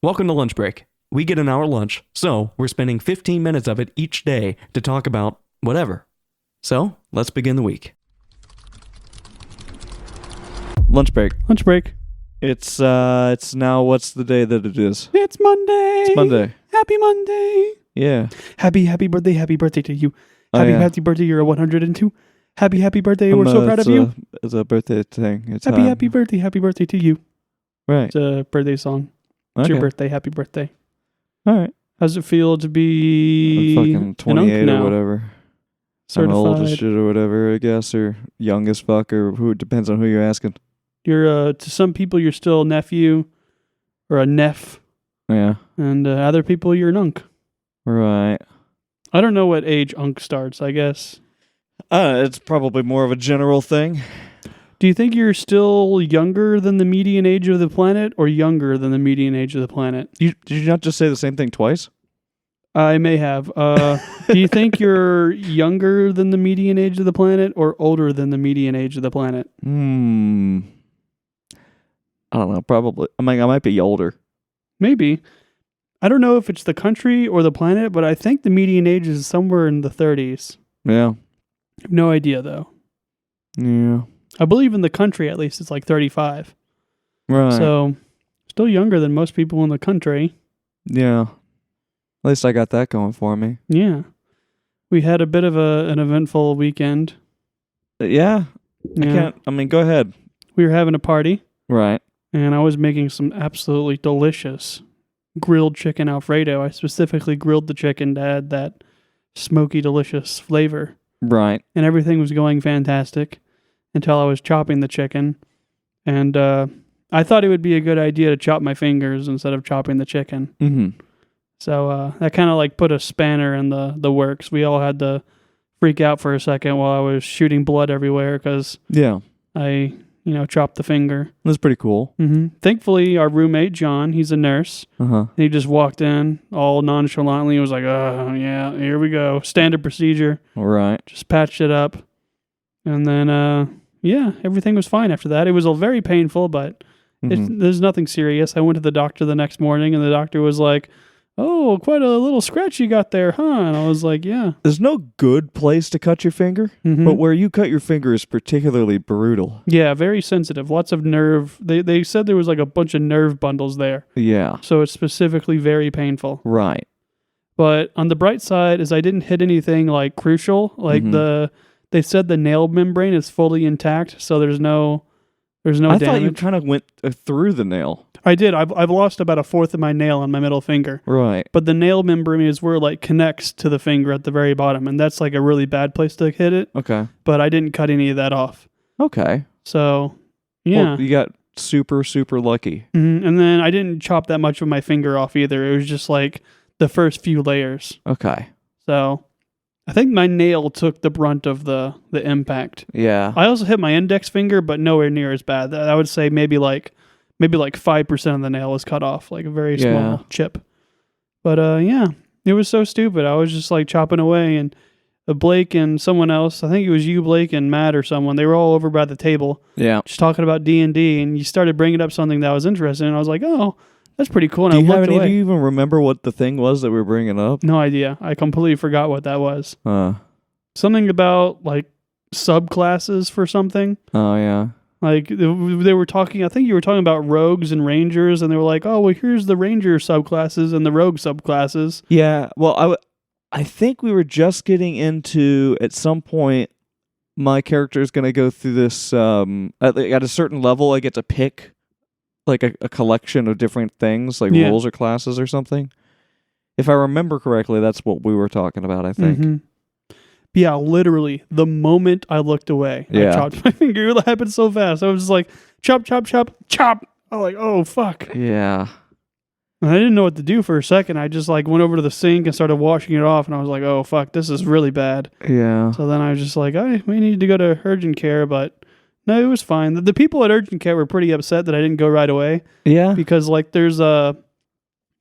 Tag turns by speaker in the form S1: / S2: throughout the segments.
S1: Welcome to Lunch Break. We get an hour lunch, so we're spending 15 minutes of it each day to talk about whatever. So, let's begin the week.
S2: Lunch break.
S3: Lunch break.
S2: It's now, what's the day that it is?
S3: It's Monday.
S2: It's Monday.
S3: Happy Monday.
S2: Yeah.
S3: Happy birthday to you.
S2: Oh,
S3: Happy
S2: yeah.
S3: happy birthday, you're a 102. Happy birthday, we're so proud of you.
S2: It's a birthday thing. It's
S3: Happy birthday to you.
S2: Right.
S3: It's a birthday song. It's
S2: Okay.
S3: your birthday, happy birthday.
S2: All right.
S3: How's it feel to be
S2: I'm fucking
S3: an unk
S2: 28
S3: now?
S2: or whatever. I'm old as shit or whatever, I guess, or young as fuck, or who, depends on who you're asking.
S3: You're to some people you're still a nephew or a neff,
S2: Yeah.
S3: and other people you're an unk.
S2: Right.
S3: I don't know what age unk starts, I guess.
S2: It's probably more of a general thing.
S3: Do you think you're still younger than the median age of the planet or younger than the median age of the planet?
S2: Did you not just say the same thing twice?
S3: I may have. Do you think you're younger than the median age of the planet or older than the median age of the planet?
S2: I don't know. Probably. I mean, I might be older.
S3: Maybe. I don't know if it's the country or the planet, but I think the median age is somewhere in the 30s.
S2: Yeah.
S3: I have no idea, though.
S2: Yeah.
S3: I believe in the country, at least, it's like 35.
S2: Right.
S3: So, still younger than most people in the country.
S2: Yeah. At least I got that going for me.
S3: Yeah. We had a bit of an eventful weekend.
S2: Yeah. I mean, go ahead.
S3: We were having a party,
S2: Right.
S3: and I was making some absolutely delicious grilled chicken Alfredo. I specifically grilled the chicken to add that smoky, delicious flavor.
S2: Right.
S3: And everything was going fantastic until I was chopping the chicken. And I thought it would be a good idea to chop my fingers instead of chopping the chicken.
S2: Mm-hmm.
S3: So that kind of like put a spanner in the works. We all had to freak out for a second while I was shooting blood everywhere because
S2: Yeah.
S3: I, chopped the finger.
S2: That's pretty cool.
S3: Mm-hmm. Thankfully, our roommate, John, he's a nurse.
S2: Uh-huh.
S3: And he just walked in all nonchalantly and was like, oh, yeah, here we go. Standard procedure.
S2: All right.
S3: Just patched it up. And then, everything was fine after that. It was very painful, but there's nothing serious. I went to the doctor the next morning, and the doctor was like, oh, quite a little scratch you got there, huh? And I was like, yeah.
S2: There's no good place to cut your finger, but where you cut your finger is particularly brutal.
S3: Yeah, very sensitive. Lots of nerve. They said there was like a bunch of nerve bundles there.
S2: Yeah.
S3: So it's specifically very painful.
S2: Right.
S3: But on the bright side is I didn't hit anything like crucial. Like they said the nail membrane is fully intact, so there's no
S2: I
S3: damage.
S2: thought you kind of went through the nail.
S3: I did. I've lost about a fourth of my nail on my middle finger.
S2: Right.
S3: But the nail membrane is where it like connects to the finger at the very bottom, and that's like a really bad place to hit it.
S2: Okay.
S3: But I didn't cut any of that off.
S2: Okay.
S3: So, yeah.
S2: Well, you got super, super lucky.
S3: And then I didn't chop that much of my finger off either. It was just like the first few layers.
S2: Okay.
S3: So, I think my nail took the brunt of the impact.
S2: Yeah.
S3: I also hit my index finger, but nowhere near as bad. I would say maybe like 5% of the nail was cut off, like a very small chip. But it was so stupid. I was just like chopping away, and Blake and someone else, I think it was you, Blake, and Matt or someone, they were all over by the table
S2: Yeah.
S3: just talking about D&D, and you started bringing up something that was interesting, and I was like, oh, that's pretty cool. And
S2: Do
S3: I
S2: you have
S3: looked
S2: any of
S3: away.
S2: you even remember what the thing was that we were bringing up?
S3: No idea. I completely forgot what that was.
S2: Oh,
S3: Something about like subclasses for something.
S2: yeah.
S3: Like they were talking, I think you were talking about rogues and rangers, and they were like, oh, well, here's the ranger subclasses and the rogue subclasses.
S2: Yeah. Well, I think we were just getting into, at some point, my character is going to go through this, at a certain level, I get to pick like a collection of different things, like rules or classes or something. If I remember correctly, that's what we were talking about, I think.
S3: Mm-hmm. Yeah, literally, the moment I looked away, I chopped my finger. It happened so fast. I was just like, chop, chop, chop, chop. I'm like, oh, fuck.
S2: Yeah.
S3: And I didn't know what to do for a second. I just like went over to the sink and started washing it off, and I was like, oh, fuck, this is really bad.
S2: Yeah.
S3: So then I was just like, we need to go to urgent care, but no, it was fine. The people at urgent care were pretty upset that I didn't go right away.
S2: Yeah.
S3: Because like there's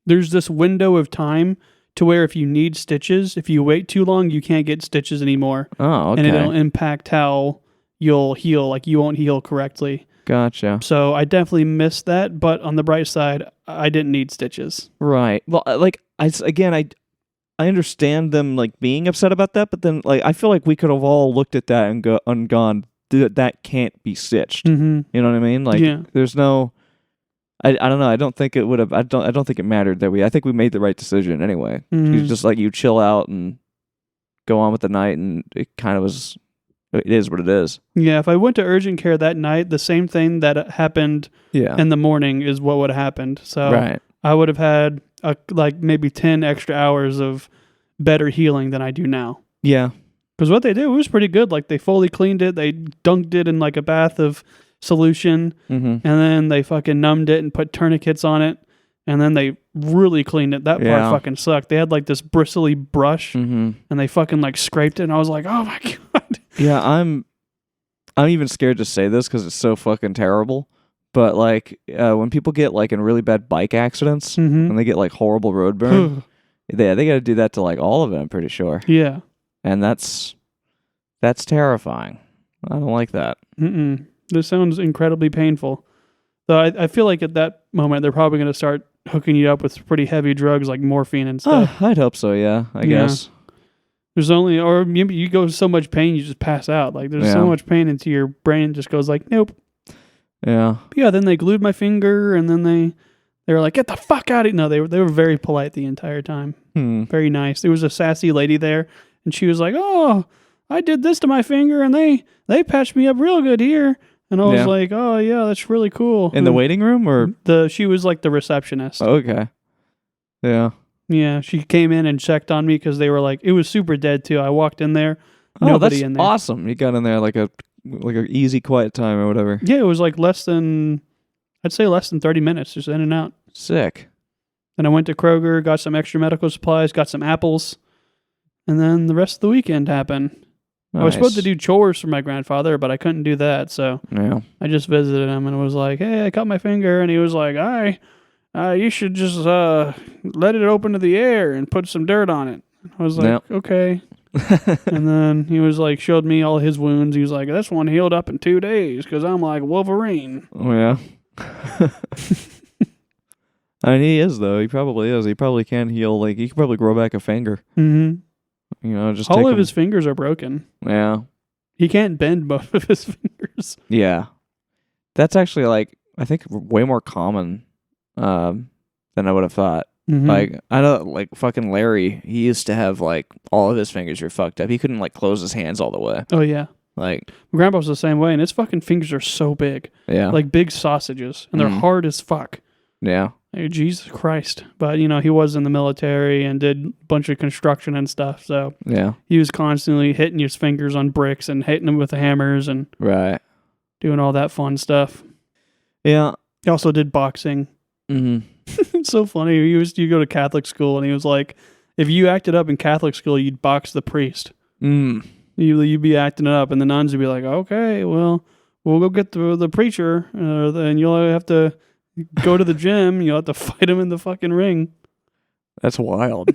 S3: this window of time to where if you need stitches, if you wait too long, you can't get stitches anymore.
S2: Oh, okay.
S3: And it'll impact how you'll heal. Like you won't heal correctly.
S2: Gotcha.
S3: So I definitely missed that. But on the bright side, I didn't need stitches.
S2: Right. Well, like I understand them like being upset about that, but then like I feel like we could have all looked at that and gone, that can't be stitched.
S3: Mm-hmm.
S2: You know what I mean? Like,
S3: Yeah.
S2: there's no. I don't know. I don't think it would have. I don't think it mattered that I think we made the right decision anyway.
S3: Mhm.
S2: You just like you chill out and go on with the night, and it kind of was. It is what it is.
S3: Yeah, if I went to urgent care that night, the same thing that happened
S2: Yeah.
S3: in the morning is what would have happened. So
S2: Right.
S3: I would have had like maybe 10 extra hours of better healing than I do now.
S2: Yeah.
S3: Because what they did was pretty good. Like they fully cleaned it. They dunked it in like a bath of solution,
S2: Mm-hmm.
S3: and then they fucking numbed it and put tourniquets on it. And then they really cleaned it. That
S2: Yeah.
S3: part fucking sucked. They had like this bristly brush,
S2: Mm-hmm.
S3: and they fucking like scraped it. And I was like, oh my God.
S2: Yeah. I'm even scared to say this because it's so fucking terrible. But like when people get like in really bad bike accidents
S3: Mm-hmm.
S2: and they get like horrible road burn, they got to do that to like all of it. I'm pretty sure.
S3: Yeah.
S2: And that's terrifying. I don't like that.
S3: Mm-mm. This sounds incredibly painful. Though I feel like at that moment they're probably going to start hooking you up with pretty heavy drugs like morphine and stuff.
S2: I'd hope so. Yeah, I
S3: Yeah.
S2: guess.
S3: There's only, or maybe you go so much pain you just pass out. Like there's
S2: Yeah.
S3: so much pain until your brain just goes like, nope.
S2: Yeah.
S3: But yeah. Then they glued my finger, and then they were like, get the fuck out of it. No, they were very polite the entire time. Very nice. There was a sassy lady there, and she was like, oh, I did this to my finger, and they patched me up real good here. And I was
S2: Yeah.
S3: like, oh yeah, that's really cool.
S2: In the waiting room or
S3: She was like the receptionist.
S2: okay. Yeah.
S3: Yeah, she came in and checked on me because they were like, it was super dead too. I walked in there, nobody
S2: that's
S3: in there.
S2: awesome. You got in there like a easy quiet time or whatever.
S3: Yeah, it was like I'd say less than 30 minutes, just in and out.
S2: Sick.
S3: Then I went to Kroger, got some extra medical supplies, got some apples, and then the rest of the weekend happened. I was supposed to do chores for my grandfather, but I couldn't do that, so
S2: Yeah.
S3: I just visited him and was like, hey, I cut my finger, and he was like, you should just let it open to the air and put some dirt on it. I was like,
S2: Yep.
S3: okay. And then he was like, showed me all his wounds. He was like, this one healed up in 2 days because I'm like Wolverine.
S2: Oh yeah. I mean, he is though. He probably is. He probably can heal. Like he can probably grow back a finger.
S3: Mm-hmm.
S2: You know, just
S3: All
S2: take
S3: of
S2: him.
S3: his fingers are broken.
S2: Yeah.
S3: He can't bend both of his fingers.
S2: Yeah. That's actually like I think way more common than I would have thought.
S3: Mhm.
S2: Like I know, like fucking Larry, he used to have like all of his fingers were fucked up. He couldn't like close his hands all the way.
S3: Oh yeah,
S2: Like
S3: my grandpa's the same way, and his fucking fingers are so big,
S2: yeah,
S3: like big sausages, and they're
S2: Mhm.
S3: hard as fuck.
S2: yeah,
S3: Like, Jesus Christ! But you know, he was in the military and did a bunch of construction and stuff, so
S2: yeah,
S3: he was constantly hitting his fingers on bricks and hitting them with the hammers and
S2: right,
S3: doing all that fun stuff.
S2: yeah.
S3: He also did boxing.
S2: Mm-hmm.
S3: It's so funny. You go to Catholic school, and he was like, if you acted up in Catholic school, you'd box the priest. You'd be acting it up, and the nuns would be like, okay, well, we'll go get the preacher, and you'll have to go to the gym. You'll have to fight him in the fucking ring.
S2: That's wild.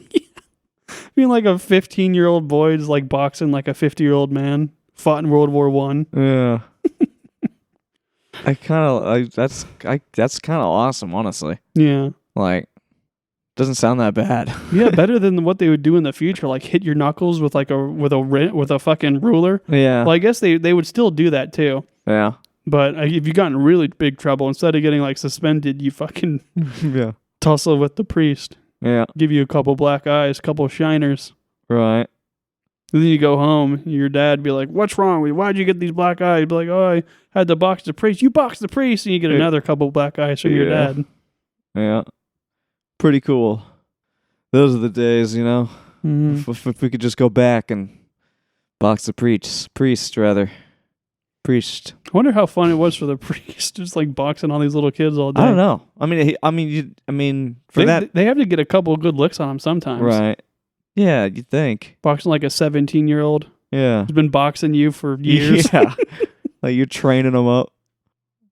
S3: Being like a 15-year-old boy is like boxing like a 50-year-old man. Fought in World War I.
S2: Yeah. That's kind of awesome, honestly.
S3: Yeah.
S2: Like, doesn't sound that bad.
S3: Yeah, better than what they would do in the future, like hit your knuckles with like with a fucking ruler.
S2: Yeah.
S3: Well, I guess they would still do that too.
S2: Yeah.
S3: But if you got in really big trouble, instead of getting like suspended, you fucking
S2: Yeah.
S3: tussle with the priest.
S2: Yeah.
S3: Give you a couple black eyes, couple shiners.
S2: Right.
S3: And then you go home, your dad be like, what's wrong with you? Why'd you get these black eyes? You'd be like, oh, I had to box the priest. You box the priest, and you get another couple black eyes from your
S2: Yeah.
S3: dad.
S2: Yeah. Pretty cool. Those are the days, you know.
S3: Mhm.
S2: If we could just go back and box the priest rather. Priest.
S3: I wonder how fun it was for the priest, just like boxing all these little kids all day.
S2: I don't know. For that,
S3: They have to get a couple of good licks on him sometimes.
S2: right? Yeah, you'd think.
S3: Boxing like a 17-year-old
S2: Yeah.
S3: who's been boxing you for years.
S2: Yeah. Like you're training them up.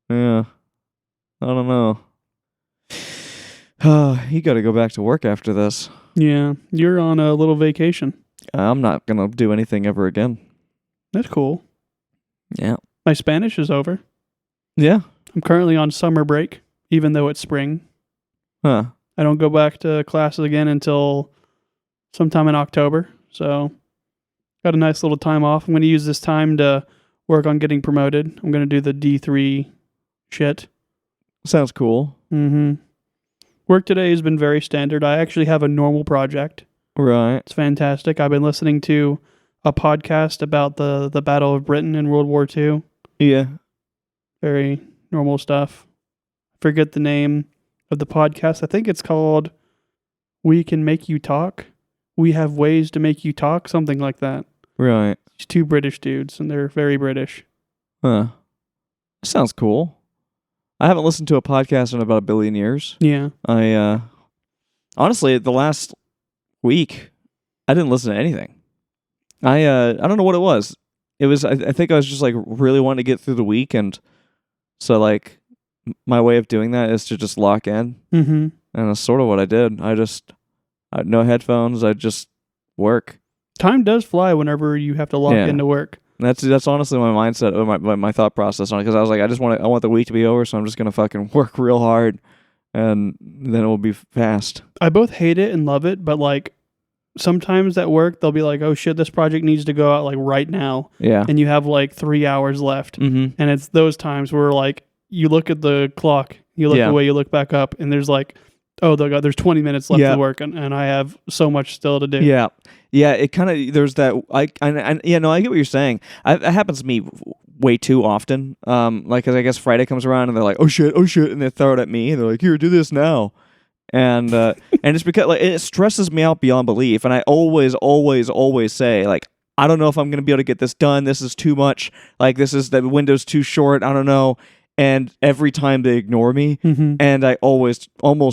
S2: Yeah. I don't know. You got to go back to work after this.
S3: Yeah, you're on a little vacation.
S2: I'm not gonna do anything ever again.
S3: That's cool.
S2: Yeah.
S3: My Spanish is over.
S2: Yeah.
S3: I'm currently on summer break, even though it's spring.
S2: Huh.
S3: I don't go back to classes again until sometime in October. So got a nice little time off. I'm going to use this time to work on getting promoted. I'm going to do the D3 shit.
S2: Sounds cool.
S3: Mm-hmm. Work today has been very standard. I actually have a normal project.
S2: Right.
S3: It's fantastic. I've been listening to a podcast about the Battle of Britain in World War II.
S2: Yeah.
S3: Very normal stuff. Forget the name of the podcast. I think it's called We Can Make You Talk. We Have Ways to Make You Talk, something like that.
S2: Right.
S3: It's two British dudes, and they're very British.
S2: Huh. Sounds cool. I haven't listened to a podcast in about a billion years.
S3: Yeah.
S2: I honestly, the last week, I didn't listen to anything. I don't know what it was. It was I think I was just like really wanting to get through the week, and so like my way of doing that is to just lock in,
S3: Mm-hmm.
S2: and that's sort of what I did. I had no headphones. I just work.
S3: Time does fly whenever you have to lock into work.
S2: That's honestly my mindset, or my thought process on it, because I was like, I want the week to be over, so I'm just gonna fucking work real hard, and then it will be fast.
S3: I both hate it and love it, but like sometimes at work they'll be like, "Oh shit, this project needs to go out like right now,"
S2: Yeah.
S3: and you have like 3 hours left,
S2: Mm-hmm.
S3: and it's those times where like you look at the clock, you look away, you look back up, and there's like, oh, there's 20 minutes left to work, and I have so much still to do.
S2: Yeah. Yeah, it kind of, there's that, I get what you're saying. It happens to me way too often. Like, 'cause I guess Friday comes around and they're like, oh shit, and they throw it at me. They're like, here, do this now. And and it's because like it stresses me out beyond belief. And I always say, like, I don't know if I'm going to be able to get this done. This is too much. Like, the window's too short. I don't know. And every time they ignore me, and I almost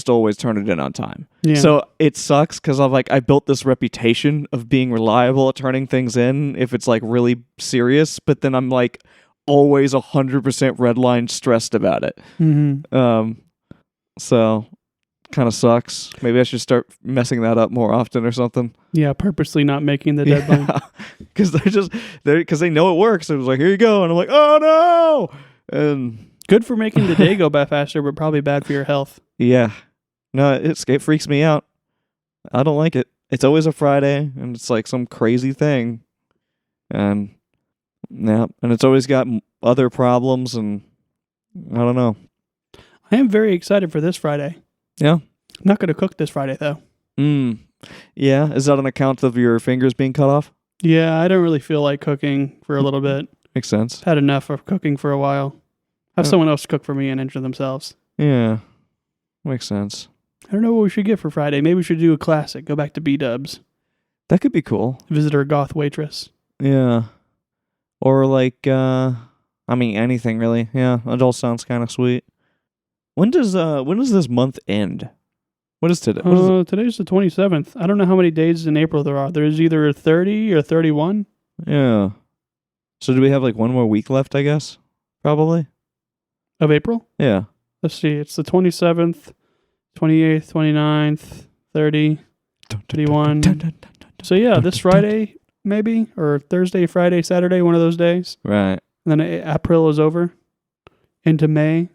S2: always turn it in on time.
S3: Yeah.
S2: So it sucks because I built this reputation of being reliable at turning things in if it's like really serious, but then I'm like always 100% redline stressed about it.
S3: Mm-hmm.
S2: So kind of sucks. Maybe I should start messing that up more often or something.
S3: Yeah, purposely not making the deadline.
S2: Because because they know it works. It was like, here you go, and I'm like, oh no, and.
S3: Good for making the day go by faster, but probably bad for your health.
S2: Yeah. No, it freaks me out. I don't like it. It's always a Friday, and it's like some crazy thing. And and it's always got other problems, and I don't know.
S3: I am very excited for this Friday.
S2: Yeah?
S3: I'm not going to cook this Friday, though.
S2: Yeah? Is that on account of your fingers being cut off?
S3: Yeah, I don't really feel like cooking for a little bit.
S2: Makes sense.
S3: Had enough of cooking for a while. Have someone else cook for me and injure themselves.
S2: Yeah. Makes sense.
S3: I don't know what we should get for Friday. Maybe we should do a classic. Go back to B-dubs.
S2: That could be cool.
S3: Visit our goth waitress.
S2: Yeah. Or like, anything really. Yeah, it all sounds kind of sweet. When does this month end? What is today?
S3: Today's the 27th. I don't know how many days in April there are. There's either 30 or 31.
S2: Yeah. So do we have like one more week left, I guess? Probably.
S3: Of April?
S2: Yeah.
S3: Let's see. It's the 27th, 28th, 29th, 30, 31. So yeah, this Friday maybe, or Thursday, Friday, Saturday, one of those days.
S2: Right.
S3: And then April is over. Into May.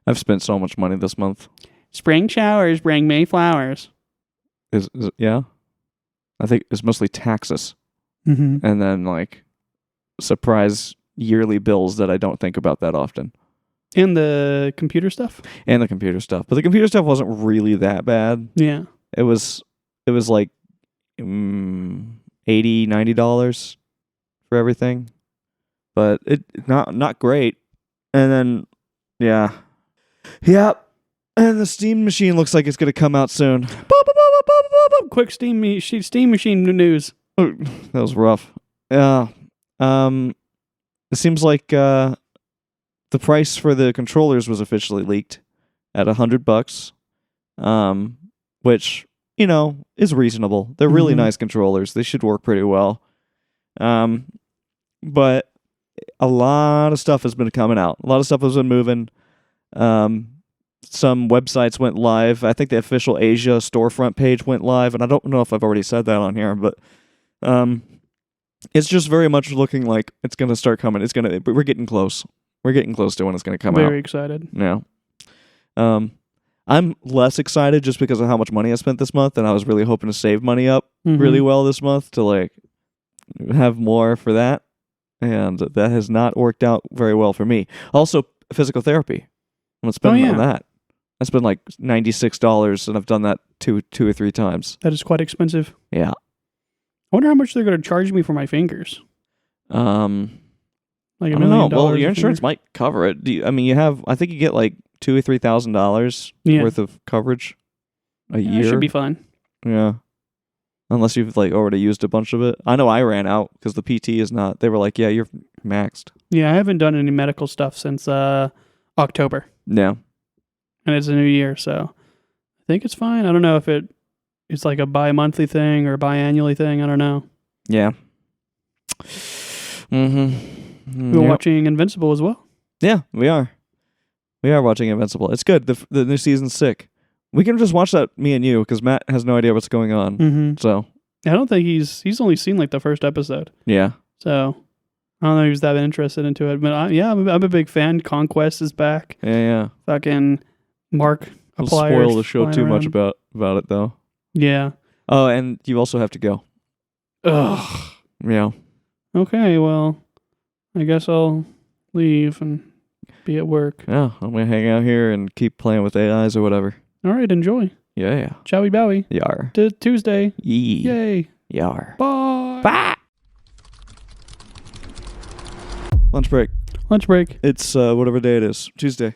S2: I've spent so much money this month.
S3: Spring showers bring May flowers.
S2: Is it, yeah? I think it's mostly taxes.
S3: Mm-hmm.
S2: And then like surprise yearly bills that I don't think about that often.
S3: And the computer stuff?
S2: And the computer stuff. But the computer stuff wasn't really that bad.
S3: Yeah.
S2: It was like $80, $90 for everything. But it not great. And then Yep. And the Steam machine looks like it's going to come out soon.
S3: Quick Steam machine news.
S2: Oh, that was rough. Yeah. It seems like the price for the controllers was officially leaked at $100, which, is reasonable. They're really nice controllers. They should work pretty well. But a lot of stuff has been coming out. A lot of stuff has been moving. Some websites went live. I think the official Asia storefront page went live, and I don't know if I've already said that on here, but it's just very much looking like it's going to start coming. We're getting close. We're getting close to when it's going to come out.
S3: Very excited.
S2: Yeah. I'm less excited just because of how much money I spent this month, and I was really hoping to save money up really well this month to like have more for that, and that has not worked out very well for me. Also, physical therapy. I'm spending on that. I spent like $96, and I've done that two or three times.
S3: That is quite expensive.
S2: Yeah.
S3: I wonder how much they're going to charge me for my fingers.
S2: Like
S3: I
S2: don't know. Well, your insurance might cover it. I think you get like $2,000 or $3,000 worth of coverage a year.
S3: It should be fine.
S2: Yeah. Unless you've like already used a bunch of it. I know I ran out because the PT is not. They were like, yeah, you're maxed.
S3: Yeah, I haven't done any medical stuff since October.
S2: Yeah.
S3: And it's a new year, so I think it's fine. I don't know if it's like a bi-monthly thing or a biannually thing. I don't know.
S2: Yeah.
S3: We're watching Invincible as well.
S2: Yeah, we are. We are watching Invincible. It's good. The new season's sick. We can just watch that, me and you, because Matt has no idea what's going on.
S3: Mm-hmm.
S2: So
S3: I don't think he's only seen like the first episode.
S2: Yeah.
S3: So I don't know if he's that interested into it, but I'm a big fan. Conquest is back.
S2: Yeah.
S3: Fucking Mark.
S2: I'll spoil the show too much about it though.
S3: Yeah.
S2: Oh, and you also have to go.
S3: Ugh.
S2: Yeah.
S3: Okay, well, I guess I'll leave and be at work.
S2: Yeah, I'm gonna hang out here and keep playing with AIs or whatever.
S3: All right, enjoy.
S2: Yeah.
S3: Chowie bowie.
S2: Yar.
S3: Tuesday.
S2: Yee.
S3: Yay.
S2: Yar.
S3: Bye.
S2: Bye. Lunch break. It's whatever day it is. Tuesday.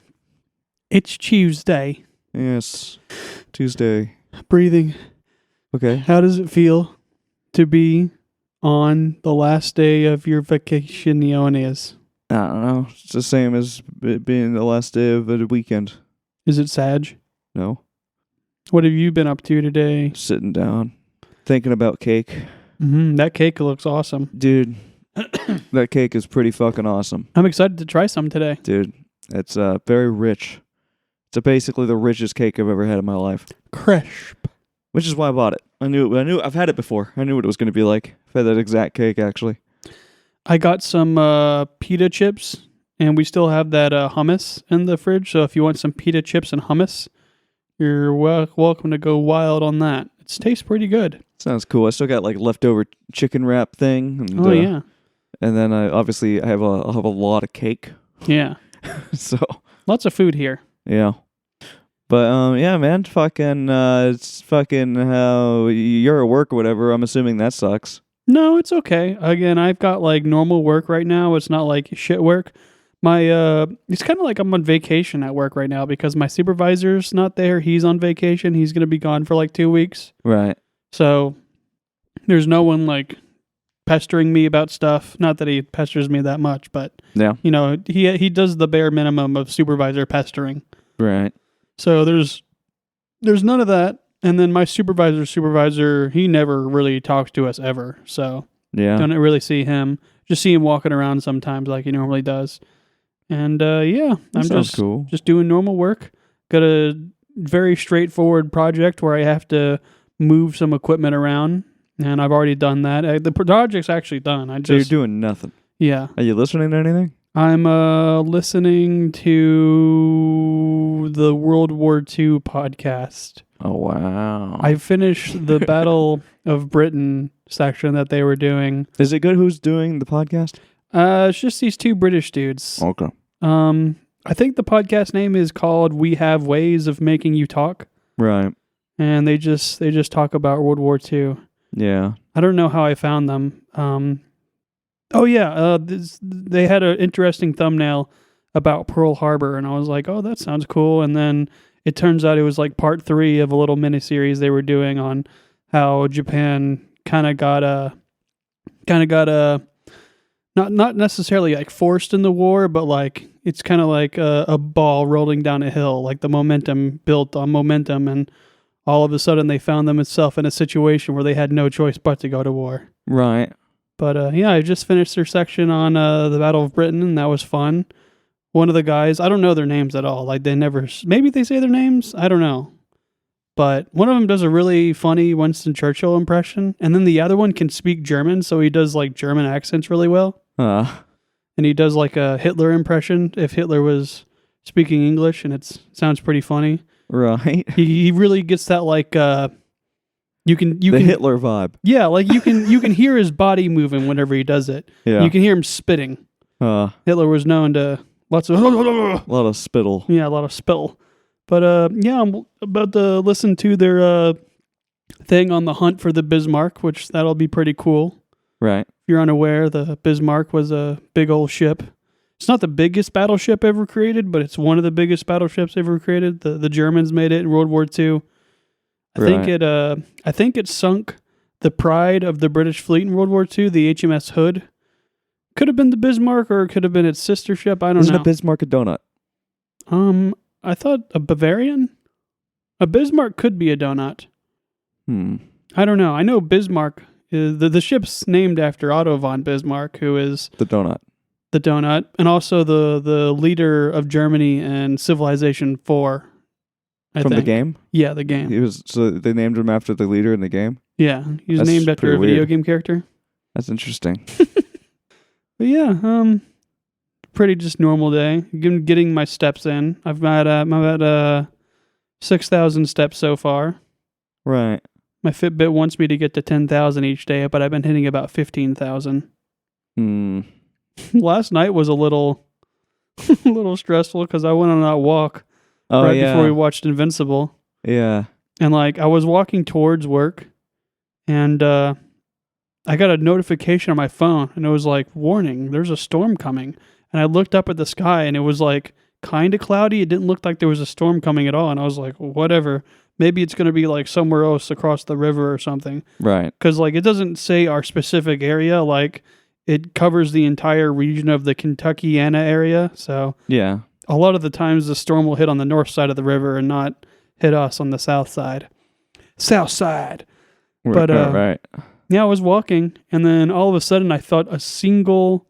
S3: It's Tuesday.
S2: Yes. Tuesday.
S3: Breathing.
S2: Okay.
S3: How does it feel to be on the last day of your vacaciones?
S2: I don't know. It's the same as it being the last day of the weekend.
S3: Is it Sag?
S2: No.
S3: What have you been up to today?
S2: Sitting down. Thinking about cake.
S3: That cake looks awesome.
S2: Dude, that cake is pretty fucking awesome.
S3: I'm excited to try some today.
S2: Dude, it's very rich. It's basically the richest cake I've ever had in my life.
S3: Crisp.
S2: Which is why I bought it. I knew I've had it before. I knew what it was going to be like. I've had that exact cake, actually.
S3: I got some pita chips, and we still have that hummus in the fridge. So if you want some pita chips and hummus, you're welcome to go wild on that. It tastes pretty good.
S2: Sounds cool. I still got like leftover chicken wrap thing. And,
S3: yeah.
S2: And then I'll have a lot of cake.
S3: Yeah.
S2: So
S3: lots of food here.
S2: Yeah. But yeah, man, it's fucking how you're at work or whatever. I'm assuming that sucks.
S3: No, it's okay. Again, I've got like normal work right now. It's not like shit work. It's kind of like I'm on vacation at work right now because my supervisor's not there. He's on vacation. He's going to be gone for like 2 weeks.
S2: Right.
S3: So there's no one like pestering me about stuff. Not that he pesters me that much, but
S2: yeah,
S3: he does the bare minimum of supervisor pestering.
S2: Right.
S3: So there's none of that. And then my supervisor, he never really talks to us ever. So
S2: yeah,
S3: don't really see him. Just see him walking around sometimes like he normally does. And yeah, I'm just doing normal work. Got a very straightforward project where I have to move some equipment around, and I've already done that. The project's actually done.
S2: So you're doing nothing.
S3: Yeah.
S2: Are you listening to anything?
S3: I'm listening to the World War II podcast.
S2: Oh, wow.
S3: I finished the Battle of Britain section that they were doing.
S2: Is it good who's doing the podcast?
S3: It's just these two British dudes.
S2: Okay.
S3: I think the podcast name is called We Have Ways of Making You Talk.
S2: Right.
S3: And they just talk about World War II.
S2: Yeah.
S3: I don't know how I found them. They had an interesting thumbnail about Pearl Harbor, and I was like, oh, that sounds cool. And then it turns out it was like part 3 of a little miniseries they were doing on how Japan kind of got not necessarily like forced in the war, but like it's kind of like a ball rolling down a hill, like the momentum built on momentum, and all of a sudden they found themselves in a situation where they had no choice but to go to war.
S2: Right.
S3: But yeah, I just finished their section on the Battle of Britain, and that was fun. One of the guys, I don't know their names at all. Like maybe they say their names. I don't know. But one of them does a really funny Winston Churchill impression, and then the other one can speak German, so he does like German accents really well. and he does like a Hitler impression if Hitler was speaking English, and it sounds pretty funny.
S2: Right.
S3: He really gets that like you can
S2: Hitler vibe.
S3: Yeah, like you can hear his body moving whenever he does it.
S2: Yeah.
S3: You can hear him spitting. Hitler was known to lots of
S2: a lot of spittle.
S3: Yeah, a lot of spittle. But yeah, I'm about to listen to their thing on the hunt for the Bismarck, which that'll be pretty cool.
S2: Right.
S3: If you're unaware, the Bismarck was a big old ship. It's not the biggest battleship ever created, but it's one of the biggest battleships ever created. The Germans made it in World War II. I think it sunk the pride of the British fleet in World War II, the HMS Hood. Could have been the Bismarck, or it could have been its sister ship. I don't know.
S2: Isn't a Bismarck a donut?
S3: I thought a Bavarian? A Bismarck could be a donut. I don't know. I know Bismarck is the ship's named after Otto von Bismarck, who is
S2: the donut.
S3: The donut, and also the leader of Germany in Civilization 4.
S2: From the game?
S3: Yeah, the game.
S2: So they named him after the leader in the game?
S3: Yeah, he was named after a video game character.
S2: That's interesting.
S3: But yeah, pretty just normal day. Getting my steps in. I'm at 6,000 steps so far.
S2: Right.
S3: My Fitbit wants me to get to 10,000 each day, but I've been hitting about 15,000. Last night was a little stressful because I went on that walk before we watched Invincible.
S2: Yeah.
S3: And like I was walking towards work, and I got a notification on my phone, and it was like, warning, there's a storm coming. And I looked up at the sky, and it was like kind of cloudy. It didn't look like there was a storm coming at all. And I was like, whatever. Maybe it's going to be like somewhere else across the river or something.
S2: Right.
S3: Because like it doesn't say our specific area. Like it covers the entire region of the Kentuckiana area. So
S2: yeah,
S3: a lot of the times the storm will hit on the north side of the river and not hit us on the south side. South side. But
S2: right.
S3: Yeah, I was walking, and then all of a sudden I felt a single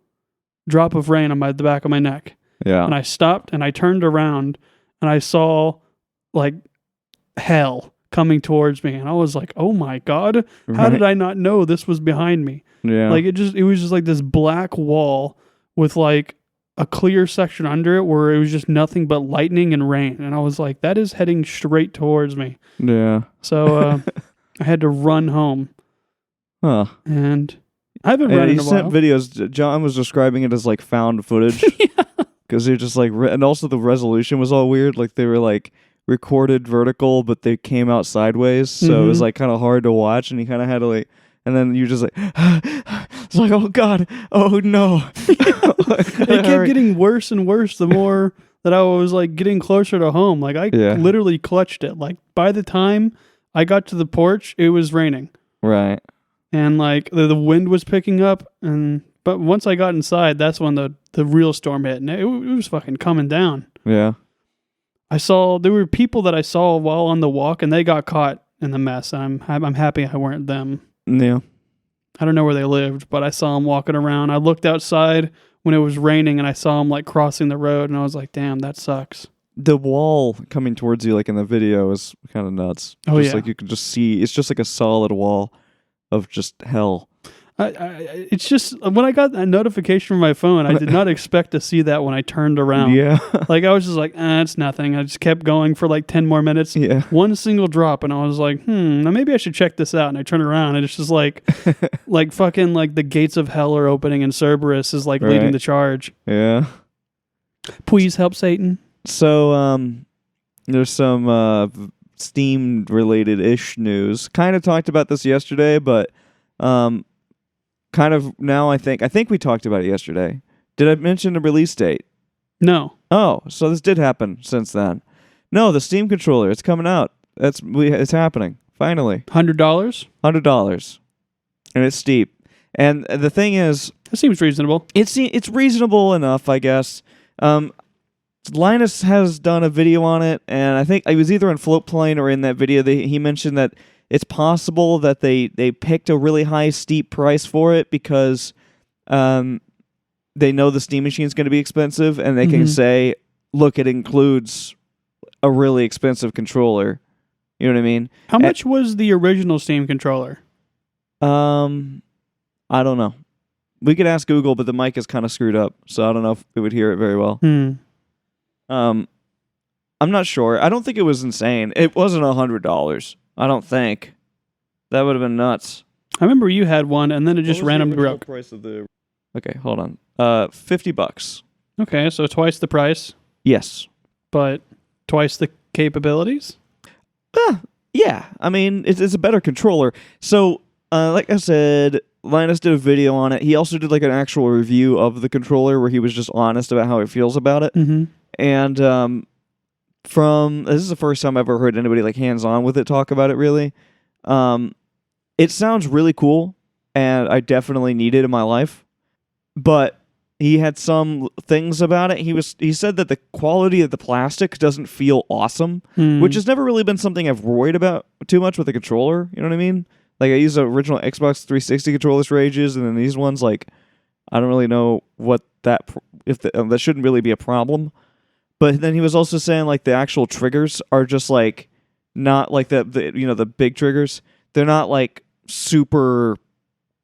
S3: drop of rain on the back of my neck.
S2: Yeah.
S3: And I stopped and I turned around and I saw like hell coming towards me, and I was like, oh my God, how did I not know this was behind me?
S2: Yeah.
S3: Like it was just like this black wall with like a clear section under it where it was just nothing but lightning and rain. And I was like, that is heading straight towards me.
S2: Yeah.
S3: So I had to run home.
S2: Huh.
S3: And I haven't run in a while.
S2: Sent videos. John was describing it as like found footage. Because they're just like, and also the resolution was all weird. Like they were like recorded vertical, but they came out sideways. So it was like kind of hard to watch, and you kind of had to like, and then you just like, it's like, oh God, oh no.
S3: It kept getting worse and worse the more that I was like getting closer to home. Like I literally clutched it. Like by the time I got to the porch, it was raining.
S2: Right.
S3: And like the wind was picking up, but once I got inside, that's when the real storm hit, and it was fucking coming down.
S2: Yeah.
S3: There were people that I saw while on the walk, and they got caught in the mess. And I'm happy I weren't them.
S2: Yeah.
S3: I don't know where they lived, but I saw them walking around. I looked outside when it was raining, and I saw them like crossing the road, and I was like, damn, that sucks.
S2: The wall coming towards you, like in the video, is kind of nuts.
S3: Oh,
S2: just like you can just see, it's just like a solid wall of just hell.
S3: It's just when I got a notification from my phone, I did not expect to see that when I turned around.
S2: Yeah.
S3: Like I was just like, it's nothing. I just kept going for like 10 more minutes.
S2: Yeah.
S3: One single drop, and I was like, now maybe I should check this out. And I turn around, and it's just like, like fucking like the gates of hell are opening, and Cerberus is like leading the charge.
S2: Yeah.
S3: Please help Satan.
S2: So, there's some Steam related ish news. Kind of talked about this yesterday, but kind of now I think we talked about it yesterday. Did I mention the release date?
S3: No.
S2: Oh, so this did happen since then. No, the Steam controller, it's coming out. It's happening finally.
S3: $100?
S2: $100, and it's steep. And the thing is,
S3: that seems reasonable.
S2: It's reasonable enough, I guess. Linus has done a video on it, and I think it was either in Floatplane or in that video he mentioned that it's possible that they picked a really high, steep price for it because they know the Steam machine is going to be expensive, and they can say, look, it includes a really expensive controller. You know what I mean?
S3: How much was the original Steam controller?
S2: I don't know. We could ask Google, but the mic is kind of screwed up, so I don't know if we would hear it very well. I'm not sure. I don't think it was insane. It wasn't $100. I don't think. That would have been nuts.
S3: I remember you had one, and then it just randomly broke.
S2: Price of the... Okay, hold on. $50.
S3: Okay, so twice the price,
S2: Yes.
S3: but twice the capabilities?
S2: Yeah. I mean, it's a better controller. So, like I said, Linus did a video on it. He also did like an actual review of the controller where he was just honest about how he feels about it.
S3: Mm-hmm.
S2: And this is the first time I've ever heard anybody like hands-on with it talk about it, really. It sounds really cool, and I definitely need it in my life. But he had some things about it. He said that the quality of the plastic doesn't feel awesome, which has never really been something I've worried about too much with a controller. You know what I mean? Like, I use the original Xbox 360 controllers for ages, and then these ones, like, I don't really know what that shouldn't really be a problem. But then he was also saying, like, the actual triggers are just, like, not like the big triggers. They're not, like, super...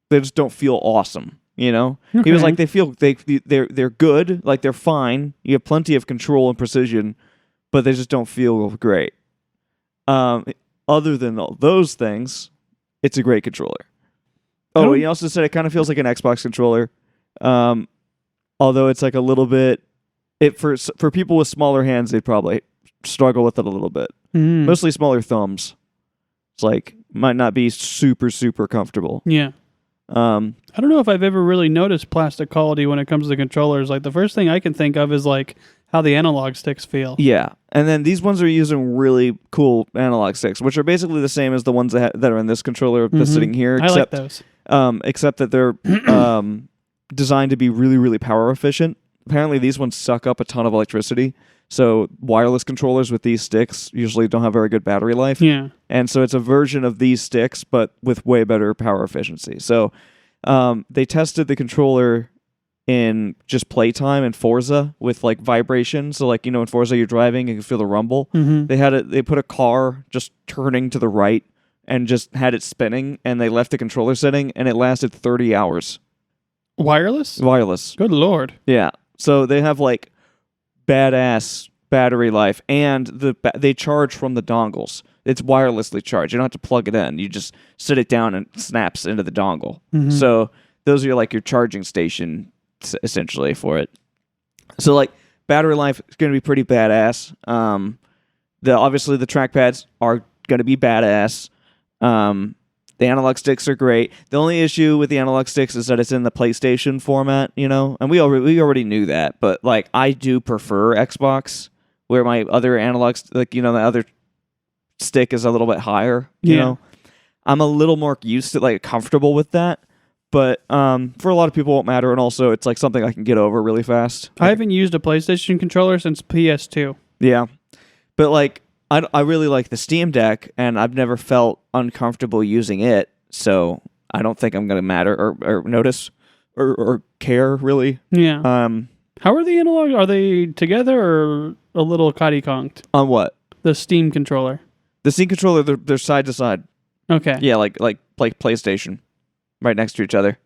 S2: They just don't feel awesome, you know?
S3: Okay.
S2: He was like, they're good, like, they're fine. You have plenty of control and precision, but they just don't feel great. Other than all those things, it's a great controller. Oh, he also said it kind of feels like an Xbox controller, although it's like a little bit... For people with smaller hands, they'd probably struggle with it a little bit. Mostly smaller thumbs. It's like, might not be super, super comfortable.
S3: Yeah. I don't know if I've ever really noticed plastic quality when it comes to the controllers. Like, the first thing I can think of is, like, how the analog sticks feel.
S2: Yeah. And then these ones are using really cool analog sticks, which are basically the same as the ones that are in this controller that's sitting here.
S3: I like those.
S2: Except that they're designed to be really, really power efficient. Apparently, these ones suck up a ton of electricity. So wireless controllers with these sticks usually don't have very good battery life.
S3: Yeah.
S2: And so it's a version of these sticks, but with way better power efficiency. So they tested the controller in just playtime in Forza with like vibration. So like, in Forza you're driving, you can feel the rumble. They put a car just turning to the right and just had it spinning, and they left the controller setting, and it lasted 30 hours.
S3: Wireless?
S2: Wireless.
S3: Good Lord.
S2: Yeah. So they have like badass battery life, and they charge from the dongles. It's wirelessly charged. You don't have to plug it in. You just sit it down and it snaps into the dongle. So those are like your charging station essentially for it. So like battery life is going to be pretty badass. Obviously the trackpads are going to be badass. The analog sticks are great. The only issue with the analog sticks is that it's in the PlayStation format, and we already knew that. But like, I do prefer Xbox, where my other analogs, like the other stick is a little bit higher. You know, I'm a little more used to comfortable with that. But for a lot of people, it won't matter, and also it's like something I can get over really fast.
S3: I haven't used a PlayStation controller since PS2.
S2: Yeah, but like. I really like the Steam Deck, and I've never felt uncomfortable using it, so I don't think I'm going to matter or notice or care, really.
S3: Yeah. How are the analog? Are they together or a little kitty-conked?
S2: On what?
S3: The Steam controller.
S2: The Steam controller, they're side to side.
S3: Okay.
S2: Yeah, like PlayStation, right next to each other.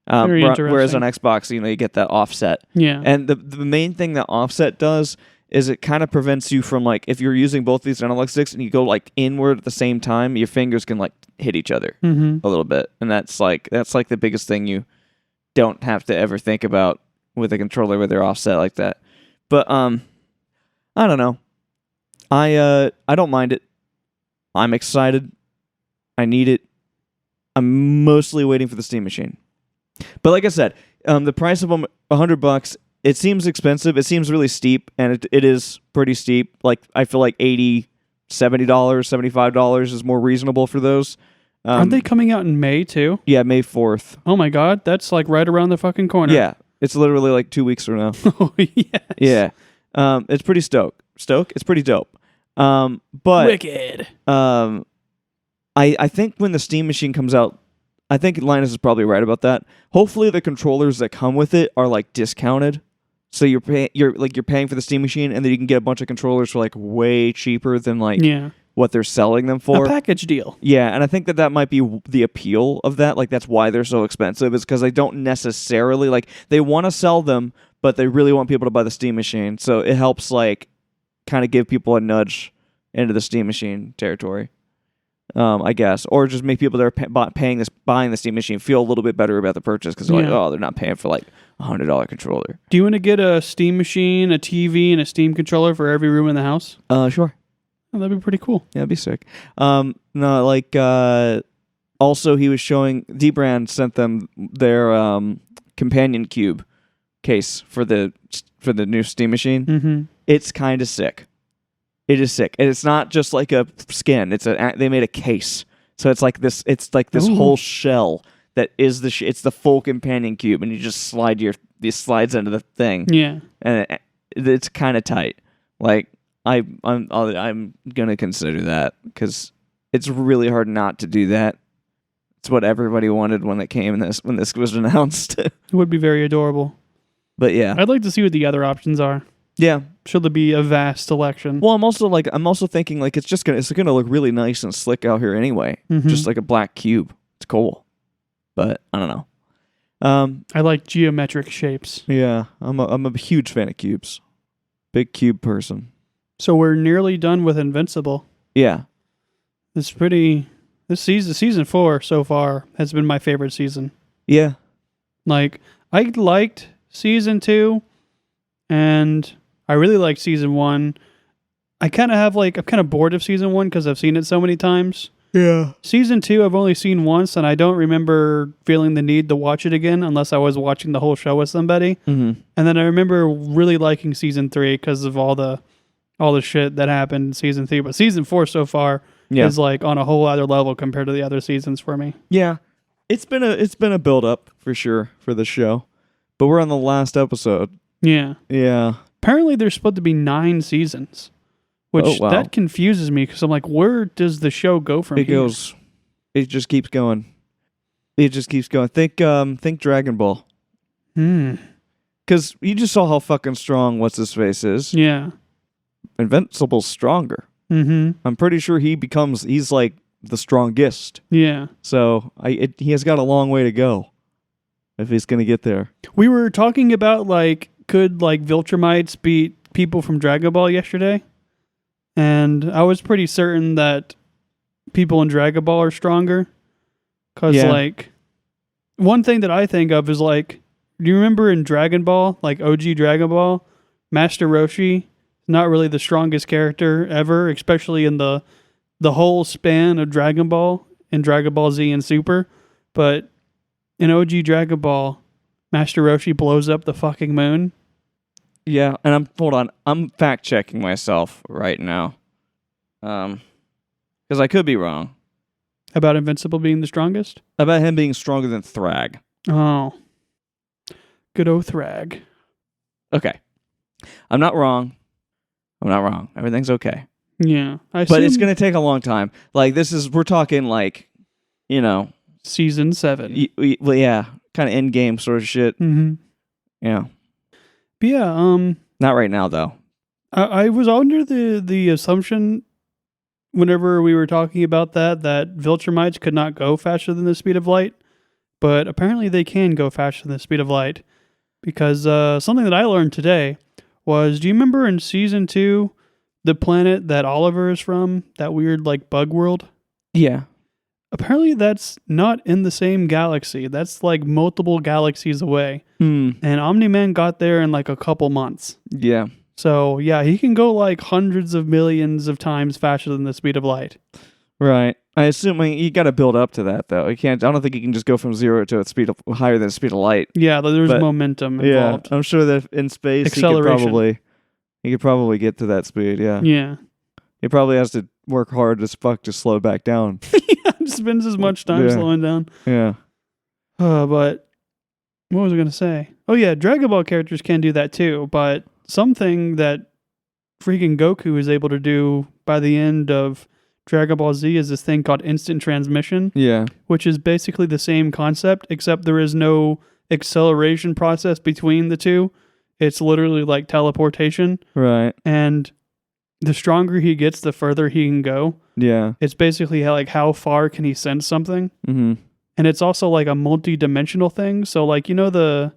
S3: Very interesting.
S2: Whereas on Xbox, you get that offset.
S3: Yeah.
S2: And the main thing that offset does is it kind of prevents you from, like, if you're using both these analog sticks and you go like inward at the same time, your fingers can like hit each other a little bit, and that's like the biggest thing you don't have to ever think about with a controller where they're offset like that. But I don't know. I don't mind it. I'm excited. I need it. I'm mostly waiting for the Steam machine. But like I said, the price of them, $100. It seems expensive. It seems really steep, and it is pretty steep. Like, I feel like $80, $70, $75 is more reasonable for those.
S3: Aren't they coming out in May, too?
S2: Yeah, May 4th.
S3: Oh, my God. That's, like, right around the fucking corner.
S2: Yeah. It's literally, like, 2 weeks from now.
S3: Oh, yes.
S2: Yeah. It's pretty stoked. It's pretty dope. But...
S3: Wicked.
S2: I think when the Steam machine comes out, I think Linus is probably right about that. Hopefully the controllers that come with it are, like, discounted. So you're paying for the Steam machine, and then you can get a bunch of controllers for like way cheaper than like what they're selling them
S3: A
S2: for.
S3: package deal.
S2: Yeah, and I think that might be the appeal of that. Like, that's why they're so expensive, is because they don't necessarily, like, they want to sell them, but they really want people to buy the Steam Machine. So it helps, like, kind of give people a nudge into the Steam Machine territory, I guess. Or just make people that are buying the Steam Machine feel a little bit better about the purchase, because they're like, oh, they're not paying for, like, $100 controller.
S3: Do you want to get a Steam Machine, a TV, and a Steam controller for every room in the house?
S2: Sure.
S3: Oh, that'd be pretty cool.
S2: Yeah, that'd be sick. No, like, also he was showing, D-Brand sent them their companion cube case for the new Steam Machine.
S3: Mm-hmm.
S2: It's kind of sick. It is sick. And it's not just like a skin. They made a case. So it's like this
S3: Ooh.
S2: whole shell that is it's the full companion cube, and you just slide these slides into the thing.
S3: Yeah.
S2: And it's kind of tight. Like, I'm gonna consider that, because it's really hard not to do that. It's what everybody wanted when this was announced.
S3: It would be very adorable.
S2: But yeah,
S3: I'd like to see what the other options are.
S2: yeah.
S3: Should there be a vast selection?
S2: Well, I'm also thinking, like, it's gonna look really nice and slick out here anyway.
S3: Mhm.
S2: Just like a black cube. It's cool. But I don't know.
S3: I like geometric shapes.
S2: Yeah, I'm a huge fan of cubes. Big cube person.
S3: So we're nearly done with Invincible.
S2: Yeah.
S3: This season 4 so far has been my favorite season.
S2: Yeah.
S3: Like, I liked season 2, and I really liked season 1. I'm kind of bored of season 1 because I've seen it so many times.
S2: Yeah.
S3: Season 2 I've only seen once, and I don't remember feeling the need to watch it again unless I was watching the whole show with somebody.
S2: Mm-hmm.
S3: And then I remember really liking season 3 because of all the shit that happened in season 3. But season 4 so far is like on a whole other level compared to the other seasons for me.
S2: Yeah. It's been a build up for sure for the show. But we're on the last episode.
S3: Yeah.
S2: Yeah.
S3: Apparently there's supposed to be 9 seasons, which that confuses me because I'm like, where does the show go from here?
S2: It just keeps going. It just keeps going. Think Dragon Ball. Because you just saw how fucking strong What's-His-Face is.
S3: Yeah.
S2: Invincible's stronger.
S3: Mm-hmm.
S2: I'm pretty sure he's like the strongest.
S3: Yeah.
S2: So he has got a long way to go if he's going to get there.
S3: We were talking about, like, could, like, Viltramites beat people from Dragon Ball yesterday? And I was pretty certain that people in Dragon Ball are stronger. Because, like, one thing that I think of is, like, do you remember in Dragon Ball, like OG Dragon Ball, Master Roshi, not really the strongest character ever, especially in the whole span of Dragon Ball and Dragon Ball Z and Super. But in OG Dragon Ball, Master Roshi blows up the fucking moon.
S2: Yeah, and I'm fact checking myself right now, because I could be wrong
S3: About Invincible being the strongest?
S2: about him being stronger than Thrag.
S3: Oh. Good old Thrag.
S2: Okay, I'm not wrong. Everything's okay.
S3: Yeah.
S2: But it's gonna take a long time. Like, we're talking, like,
S3: Season 7.
S2: well, yeah, kind of end game sort of shit.
S3: Mm-hmm.
S2: Yeah.
S3: But yeah,
S2: Not right now though.
S3: I was under the assumption whenever we were talking about that Viltramites could not go faster than the speed of light, but apparently they can go faster than the speed of light, because something that I learned today was, do you remember in season 2 the planet that Oliver is from, that weird, like, bug world?
S2: Yeah.
S3: Apparently that's not in the same galaxy. That's like multiple galaxies away. And Omni-Man got there in like a couple months.
S2: Yeah.
S3: So yeah, he can go like hundreds of millions of times faster than the speed of light.
S2: Right. I assume you got to build up to that though. I don't think you can just go from 0 to higher than the speed of light.
S3: Yeah, there's momentum involved.
S2: Yeah, I'm sure that in space
S3: Acceleration.
S2: he could probably get to that speed. Yeah.
S3: Yeah.
S2: He probably has to work hard as fuck to slow back down.
S3: Spends as much time slowing down.
S2: Yeah.
S3: But what was I going to say? Oh yeah, Dragon Ball characters can do that too, but something that freaking Goku is able to do by the end of Dragon Ball Z is this thing called instant transmission.
S2: Yeah.
S3: Which is basically the same concept, except there is no acceleration process between the two. It's literally like teleportation.
S2: Right.
S3: And the stronger he gets, the further he can go.
S2: Yeah.
S3: It's basically how far can he send something?
S2: Mm-hmm.
S3: And it's also like a multi-dimensional thing. So like, the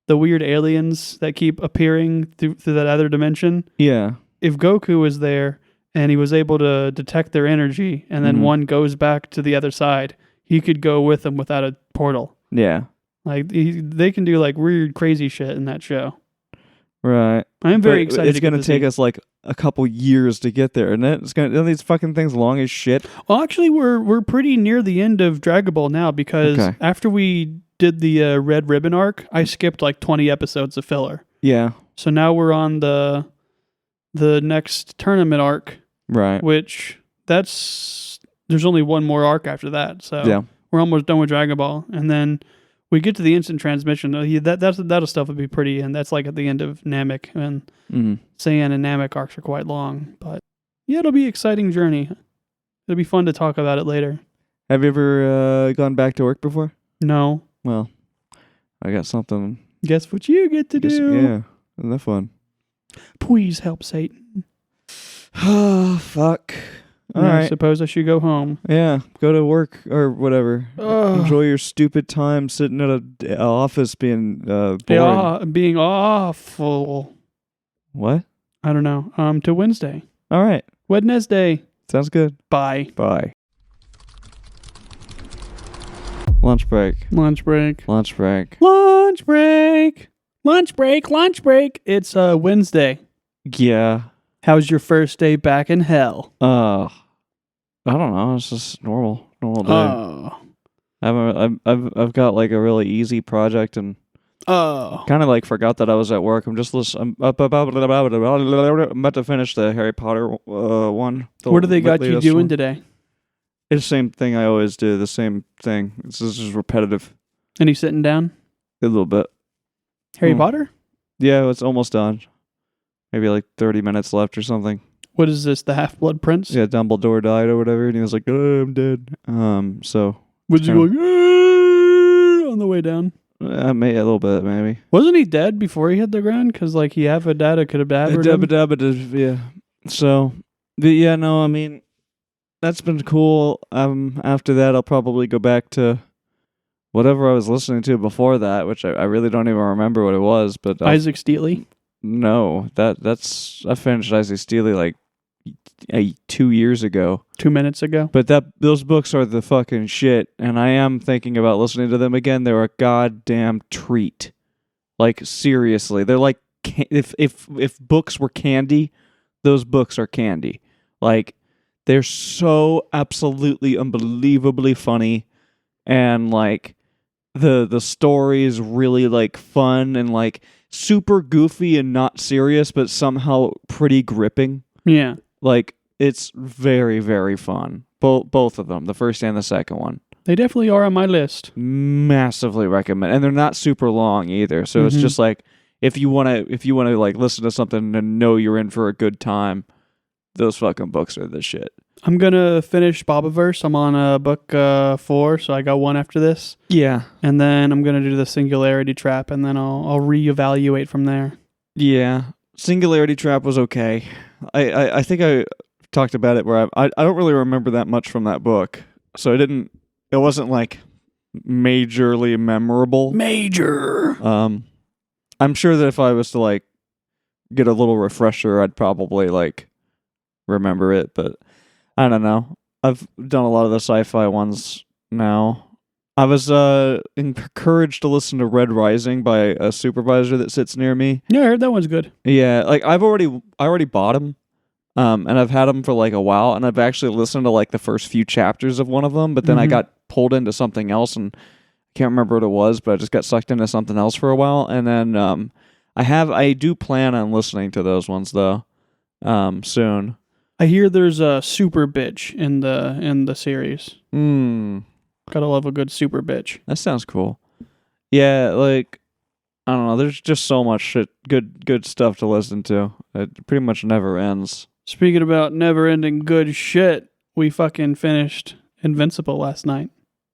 S3: weird aliens that keep appearing through that other dimension.
S2: Yeah.
S3: If Goku was there and he was able to detect their energy and then one goes back to the other side, he could go with them without a portal.
S2: Yeah.
S3: Like they can do like weird, crazy shit in that show.
S2: Right.
S3: I am very
S2: But
S3: excited.
S2: It's gonna take us like a couple years to get there, and these fucking things long as shit.
S3: Well, actually, we're pretty near the end of Dragon Ball now because after we did the Red Ribbon arc, I skipped like 20 episodes of filler.
S2: Yeah.
S3: So now we're on the next tournament arc,
S2: Right.
S3: which there's only one more arc after that. So we're almost done with Dragon Ball, and then we get to the instant transmission. That'll stuff would be pretty, and that's like at the end of Namek, and Saiyan and Namek arcs are quite long. But yeah, it'll be an exciting journey. It'll be fun to talk about it later.
S2: Have you ever gone back to work before?
S3: No.
S2: Well, I got something.
S3: Guess what you get to do?
S2: Yeah, isn't that fun?
S3: Please help Satan.
S2: Oh, fuck. All right.
S3: I suppose I should go home.
S2: Yeah, go to work or whatever.
S3: Ugh.
S2: Enjoy your stupid time sitting at an office being boring.
S3: Yeah, being awful.
S2: What?
S3: I don't know. To Wednesday.
S2: All right.
S3: Wednesday.
S2: Sounds good.
S3: Bye.
S2: Bye. Lunch break.
S3: Lunch break.
S2: Lunch break.
S3: Lunch break. Lunch break. Lunch break. It's Wednesday.
S2: Yeah.
S3: How's your first day back in hell?
S2: I don't know. It's just normal day.
S3: Oh.
S2: I've got like a really easy project and kind of like forgot that I was at work. I'm about to finish the Harry Potter one.
S3: What do they got you doing today?
S2: It's the same thing I always do. The same thing. This is just repetitive.
S3: Any sitting down?
S2: A little bit.
S3: Harry Potter?
S2: Yeah, it's almost done. Maybe like 30 minutes left or something.
S3: What is this? The Half-Blood Prince?
S2: Yeah, Dumbledore died or whatever, and he was like, "Oh, I'm dead." So.
S3: Was he like on the way down?
S2: Maybe a little bit, maybe.
S3: Wasn't he dead before he hit the ground? Because like he half a data could have died.
S2: Yeah. So, but yeah, no, I mean, that's been cool. After that, I'll probably go back to whatever I was listening to before that, which I really don't even remember what it was. But
S3: Isaac Steely.
S2: No, that's I finished Isaac Steely like 2 years ago.
S3: 2 minutes ago.
S2: But those books are the fucking shit, and I am thinking about listening to them again. They're a goddamn treat. Like seriously, they're like if books were candy, those books are candy. Like they're so absolutely unbelievably funny, and like the story is really like fun and like super goofy and not serious, but somehow pretty gripping.
S3: Yeah.
S2: Like, it's very, very fun. Both of them, the first and the second one.
S3: They definitely are on my list.
S2: Massively recommend. And they're not super long either. So it's just like, if you want to like listen to something and know you're in for a good time, those fucking books are the shit.
S3: I'm going to finish Bobaverse. I'm on book 4, so I got one after this.
S2: Yeah.
S3: And then I'm going to do the Singularity Trap, and then I'll reevaluate from there.
S2: Yeah. Singularity Trap was okay. I think I talked about it where I don't really remember that much from that book. So it wasn't like majorly memorable.
S3: Major.
S2: I'm sure that if I was to like get a little refresher, I'd probably like remember it, but I don't know. I've done a lot of the sci-fi ones now. I was encouraged to listen to Red Rising by a supervisor that sits near me.
S3: Yeah, I heard that one's good.
S2: Yeah, like I already bought them, and I've had them for like a while, and I've actually listened to like the first few chapters of one of them, but then I got pulled into something else, and I can't remember what it was, but I just got sucked into something else for a while, and then I do plan on listening to those ones though, soon.
S3: I hear there's a super bitch in the series. Gotta love a good super bitch.
S2: That sounds cool. Yeah, like I don't know. There's just so much shit, good stuff to listen to. It pretty much never ends.
S3: Speaking about never-ending good shit, we fucking finished Invincible last night.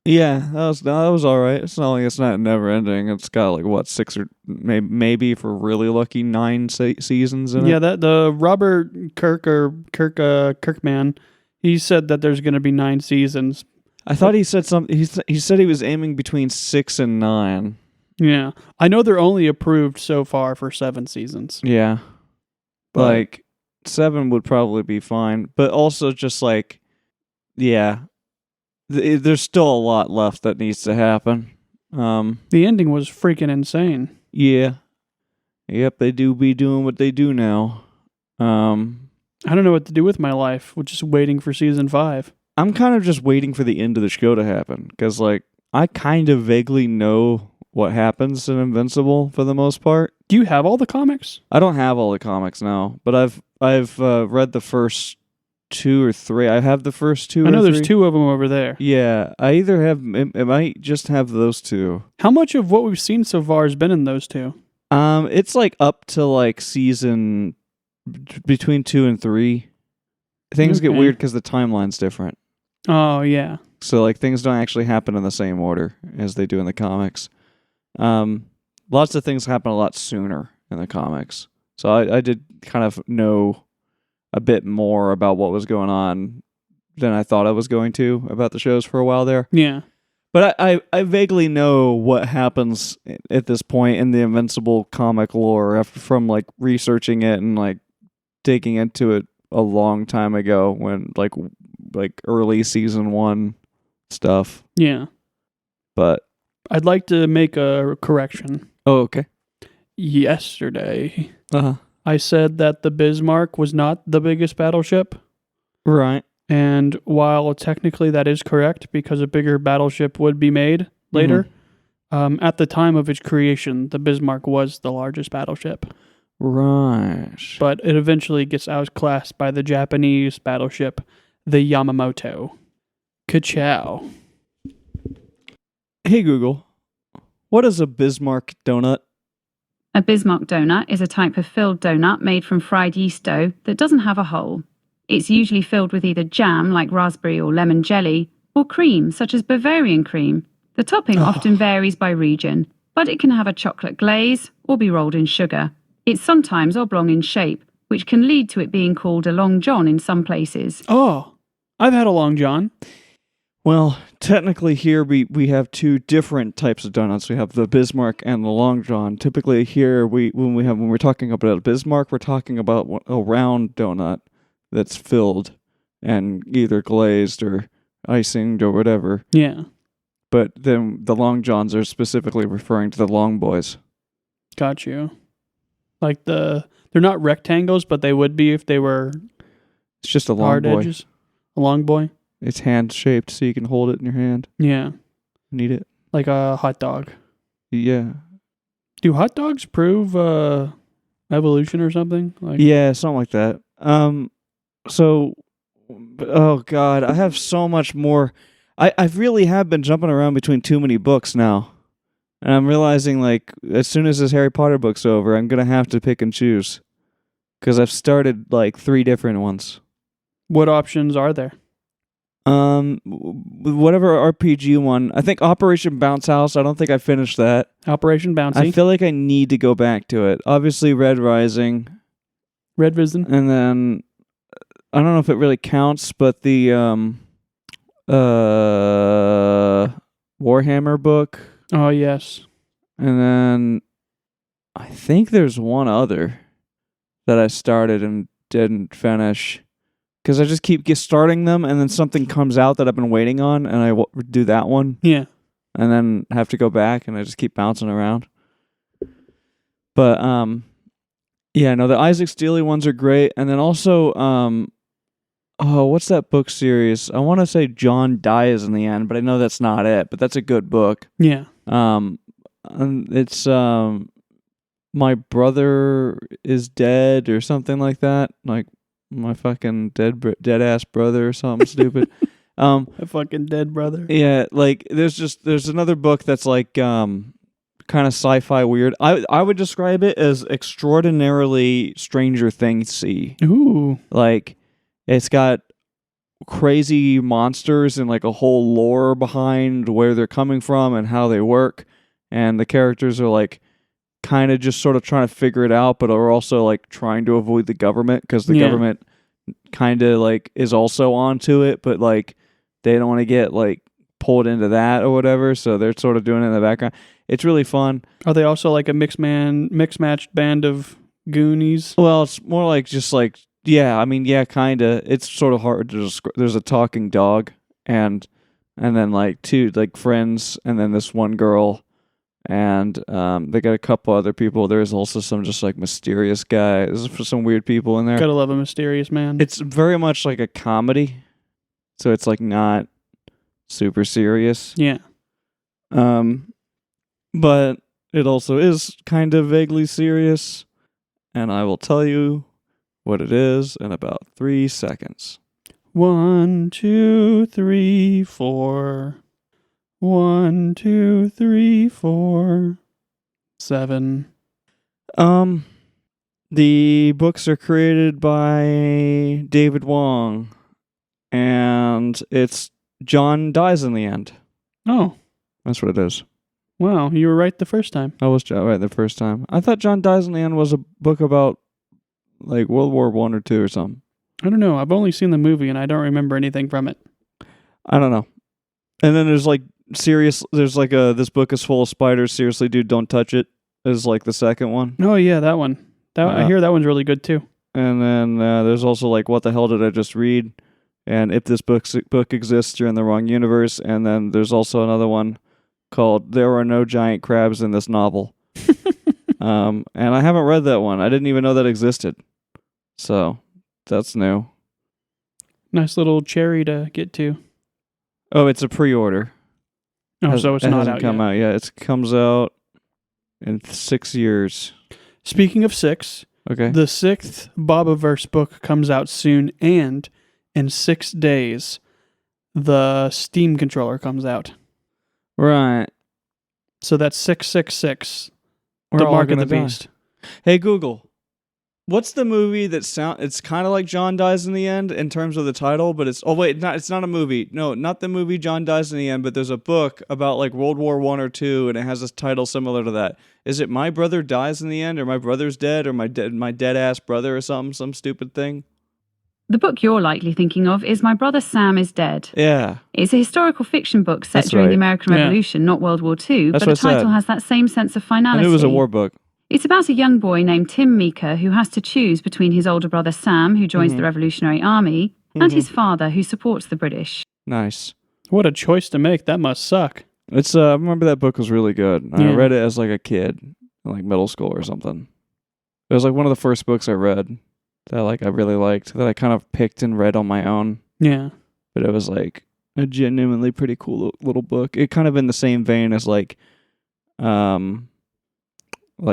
S2: Yeah, that was all right. It's not like it's not never ending. It's got like what 6 or maybe if we're really lucky 9 seasons in
S3: Yeah,
S2: it.
S3: that the Robert Kirkman, he said that there's going to be 9 seasons.
S2: I thought he said something. He said he was aiming between 6 and 9.
S3: Yeah, I know they're only approved so far for 7 seasons.
S2: Yeah,
S3: But-
S2: like 7 would probably be fine, but also just like, yeah, there's still a lot left that needs to happen.
S3: The ending was freaking insane.
S2: Yeah, yep, they do be doing what they do now.
S3: I don't know what to do with my life. We're just waiting for season 5.
S2: I'm kind of just waiting for the end of the show to happen because, like, I kind of vaguely know what happens in Invincible for the most part.
S3: Do you have all the comics?
S2: I don't have all the comics now, but I've read the first 2 or 3. I have the first 2.
S3: I know
S2: or
S3: there's
S2: 3.
S3: 2 of them over there.
S2: Yeah, I either have. I might just have those 2.
S3: How much of what we've seen so far has been in those 2?
S2: It's like up to like season between 2 and 3. Things get
S3: Okay.
S2: weird because the timeline's different.
S3: Oh, yeah.
S2: So like things don't actually happen in the same order as they do in the comics. Lots of things happen a lot sooner in the comics. So I did kind of know a bit more about what was going on than I thought I was going to about the shows for a while there.
S3: Yeah.
S2: But I vaguely know what happens at this point in the Invincible comic lore from like researching it and like digging into it a long time ago when like early season 1 stuff.
S3: Yeah.
S2: But
S3: I'd like to make a correction.
S2: oh, okay.
S3: Yesterday,
S2: Uh-huh.
S3: I said that the Bismarck was not the biggest battleship.
S2: Right.
S3: And while technically that is correct because a bigger battleship would be made later, at the time of its creation, the Bismarck was the largest battleship.
S2: Right.
S3: But it eventually gets outclassed by the Japanese battleship, the Yamamoto. Ka-chow.
S2: Hey Google, what is a Bismarck donut?
S4: A Bismarck donut is a type of filled donut made from fried yeast dough that doesn't have a hole. It's usually filled with either jam, like raspberry or lemon jelly, or cream, such as Bavarian cream. The topping often varies by region, but it can have a chocolate glaze or be rolled in sugar. It's sometimes oblong in shape, which can lead to it being called a Long John in some places.
S3: Oh, I've had a Long John.
S2: Well, technically here we have 2 different types of donuts. We have the Bismarck and the Long John. Typically here when we're talking about a Bismarck, we're talking about a round donut that's filled and either glazed or icinged or whatever.
S3: Yeah.
S2: But then the Long Johns are specifically referring to the long boys.
S3: Got you. Like they're not rectangles, but they would be if they were
S2: It's just a long
S3: hard
S2: boy.
S3: edges. A long boy.
S2: It's hand shaped so you can hold it in your hand
S3: Yeah.
S2: and eat it.
S3: Like a hot dog.
S2: Yeah.
S3: Do hot dogs prove evolution or something? Like
S2: Yeah, something like that. So, oh God, I have so much more. I really have been jumping around between too many books now. And I'm realizing, like, as soon as this Harry Potter book's over, I'm going to have to pick and choose. Because I've started, like, 3 different ones.
S3: what options are there?
S2: Whatever RPG one. I think Operation Bounce House, I don't think I finished that.
S3: Operation Bouncy.
S2: I feel like I need to go back to it. Obviously, Red Rising.
S3: Red Risen.
S2: And then I don't know if it really counts, but the Warhammer book,
S3: Oh yes.
S2: and then I think there's one other that I started and didn't finish because I just keep starting them, and then something comes out that I've been waiting on, and I do that one,
S3: Yeah.
S2: and then have to go back, and I just keep bouncing around. But yeah, no, the Isaac Steely ones are great, and then also oh, what's that book series? I want to say John dies in the end, but I know that's not it. But that's a good book.
S3: Yeah.
S2: And it's My Brother is Dead or something like that. Like my fucking dead ass brother or something stupid.
S3: A fucking dead brother.
S2: Yeah, like there's another book that's like kind of sci-fi weird. I would describe it as extraordinarily Stranger Things-y.
S3: Ooh.
S2: Like it's got crazy monsters and like a whole lore behind where they're coming from and how they work. And the characters are like kind of just sort of trying to figure it out, but are also like trying to avoid the government because the government kind of like is also onto it, but like they don't want to get like pulled into that or whatever. So they're sort of doing it in the background. It's really fun.
S3: Are they also like a mixed matched band of Goonies?
S2: Well, it's more like just like, yeah, I mean, yeah, kind of. It's sort of hard to describe. There's a talking dog and then like two like friends and then this one girl and they got a couple other people. There's also some just like mysterious guy. There's some weird people in there.
S3: Gotta love a mysterious man.
S2: It's very much like a comedy. So it's like not super serious.
S3: Yeah.
S2: But it also is kind of vaguely serious. And I will tell you what it is in about 3 seconds.
S3: 1, 2, 3, 4. 1, 2, 3, 4. 7.
S2: The books are created by David Wong. And it's John dies in the end.
S3: Oh.
S2: That's what it is.
S3: Wow, you were right the first time.
S2: I was right the first time. I thought John Dies in the End was a book about like World War I or II or something.
S3: I don't know. I've only seen the movie and I don't remember anything from it.
S2: I don't know. And then there's like there's like this book is full of spiders. Seriously, dude, don't touch it. Is like the second one.
S3: Oh yeah, that one. I hear that one's really good too.
S2: And then there's also like what the hell did I just read? And if this book exists, you're in the wrong universe. And then there's also another one called There Are No Giant Crabs in This Novel. And I haven't read that one. I didn't even know that existed. So that's new.
S3: Nice little cherry to get to.
S2: Oh, it's a pre-order.
S3: Oh, so it's not out
S2: come
S3: yet.
S2: out yet. It comes out in 6 years.
S3: Speaking of 6,
S2: Okay.
S3: the 6th Bobaverse book comes out soon, and in 6 days, the Steam controller comes out.
S2: Right.
S3: So that's 666.
S2: We're
S3: The
S2: all
S3: Mark of the
S2: gonna die.
S3: Beast.
S2: Hey, Google. What's the movie that it's kind of like John Dies in the End in terms of the title, but it's not a movie. No, not the movie John Dies in the End, but there's a book about like World War I or II, and it has a title similar to that. Is it My Brother Dies in the End, or My Brother's Dead, or My Dead Ass Brother, or something, some stupid thing?
S4: The book you're likely thinking of is My Brother Sam is Dead.
S2: Yeah.
S4: It's a historical fiction book set
S2: That's
S4: during
S2: right.
S4: the American
S3: Yeah.
S4: Revolution, not World War II,
S2: That's
S4: but the
S2: what I
S4: title
S2: said.
S4: has that same sense of
S2: I
S4: finality.
S2: knew it was a war book.
S4: It's about a young boy named Tim Meeker who has to choose between his older brother Sam, who joins the Revolutionary Army, and his father, who supports the British.
S2: Nice.
S3: What a choice to make. That must suck.
S2: It's I remember that book was really good. I
S3: Yeah.
S2: read it as like a kid, in like middle school or something. It was like one of the first books I read that like I really liked, that I kind of picked and read on my own.
S3: Yeah.
S2: But it was like a genuinely pretty cool little book. It kind of in the same vein as like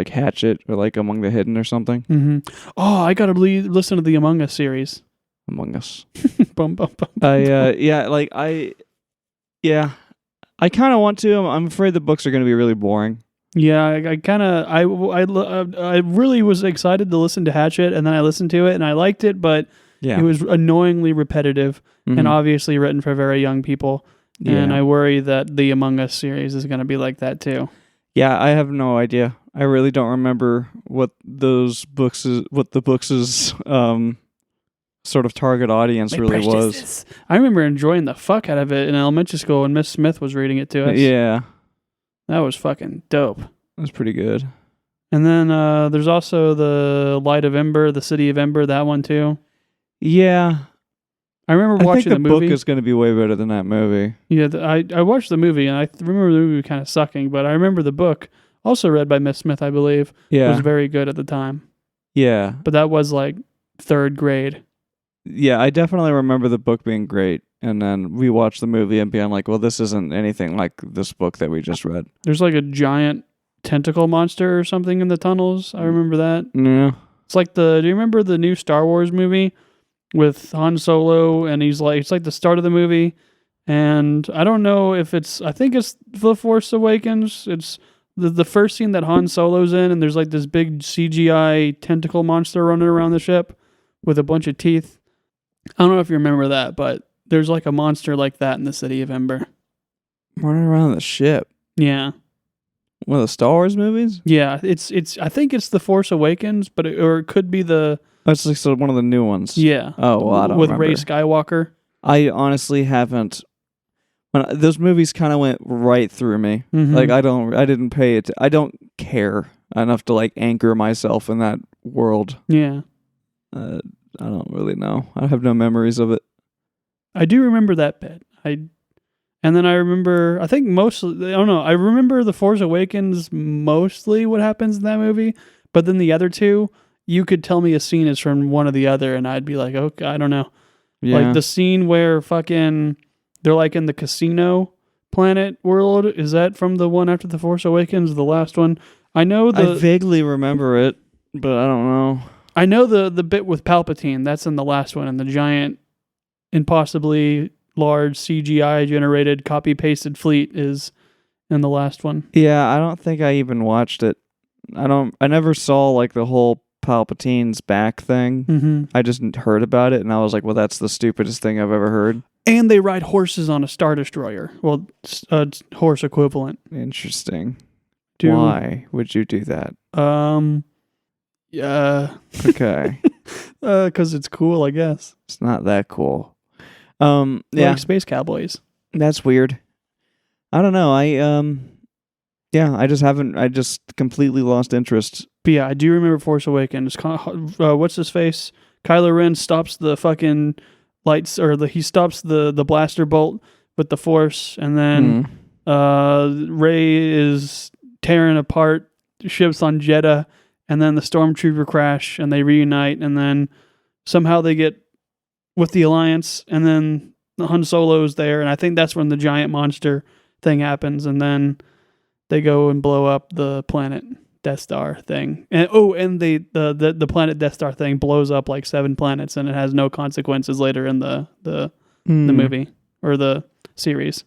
S2: Hatchet or like Among the Hidden or something.
S3: Mm-hmm. Oh, I gotta listen to the Among Us series.
S2: Among Us.
S3: Bum, bum, bum,
S2: I kind of want to. I'm afraid the books are going to be really boring.
S3: Yeah, I really was excited to listen to Hatchet, and then I listened to it, and I liked it, but
S2: Yeah.
S3: it was annoyingly repetitive and obviously written for very young people. And I worry that the Among Us series is going to be like that too.
S2: Yeah, I have no idea. I really don't remember what the books' sort of target audience really was.
S3: I remember enjoying the fuck out of it in elementary school when Miss Smith was reading it to us.
S2: Yeah,
S3: That was fucking dope.
S2: it was pretty good.
S3: And then there's also the Light of Ember, the City of Ember, that one too.
S2: Yeah,
S3: I remember
S2: I
S3: watching
S2: think
S3: the
S2: the
S3: movie.
S2: book is going to be way better than that movie.
S3: Yeah, I watched the movie, and I remember the movie kind of sucking, but I remember the book, also read by Miss Smith, I believe,
S2: Yeah,
S3: was very good at the time.
S2: yeah,
S3: But that was like 3rd grade.
S2: yeah. I definitely remember the book being great, and then we watched the movie and being like, "Well, this isn't anything like this book that we just read."
S3: There's like a giant tentacle monster or something in the tunnels. I remember that.
S2: Yeah,
S3: It's like do you remember the new Star Wars movie with Han Solo, and it's like the start of the movie, and I don't know if I think it's The Force Awakens. It's the first scene that Han Solo's in, and there's like this big CGI tentacle monster running around the ship with a bunch of teeth. I don't know if you remember that, but there's like a monster like that in the city of Ember.
S2: Running around the ship.
S3: Yeah.
S2: One of the Star Wars movies?
S3: Yeah, it's. I think it's The Force Awakens, but or it could be the.
S2: That's like one of the new ones.
S3: Yeah.
S2: Oh, well, I don't
S3: with
S2: remember.
S3: Rey Skywalker.
S2: I honestly haven't. Those movies kind of went right through me.
S3: Mhm.
S2: Like I didn't pay it. I don't care enough to like anchor myself in that world.
S3: Yeah.
S2: I don't really know. I have no memories of it.
S3: I do remember that bit. And then I remember, I think mostly, I don't know, I remember The Force Awakens mostly what happens in that movie, but then the other two, you could tell me a scene is from one or the other, and I'd be like, okay, I don't know.
S2: Yeah.
S3: Like the scene where fucking, they're like in the casino planet world, is that from the one after The Force Awakens, the last one? I
S2: vaguely remember it, but I don't know.
S3: I know the bit with Palpatine, that's in the last one, and the giant, impossibly large CGI generated copy pasted fleet is in the last one.
S2: Yeah, I don't think I even watched it. I never saw like the whole Palpatine's back thing.
S3: Mm-hmm.
S2: I just heard about it and I was like, well, that's the stupidest thing I've ever heard.
S3: And they ride horses on a Star Destroyer. Well, horse equivalent.
S2: Interesting. Why would you do that?
S3: Yeah.
S2: Okay.
S3: Because it's cool, I guess.
S2: It's not that cool.
S3: Yeah.
S2: Yeah,
S3: Like Space Cowboys.
S2: that's weird. I don't know. I just completely lost interest.
S3: But yeah, I do remember Force Awakens. What's his face? Kylo Ren stops the fucking lights, or he stops the blaster bolt with the Force, and then Rey is tearing apart ships on Jeddah, and then the Stormtrooper crash, and they reunite, and then somehow they get with the Alliance, and then Han Solo's there, and I think that's when the giant monster thing happens, and then they go and blow up the planet Death Star thing. And the planet Death Star thing blows up like 7 planets, and it has no consequences later in the movie or the series.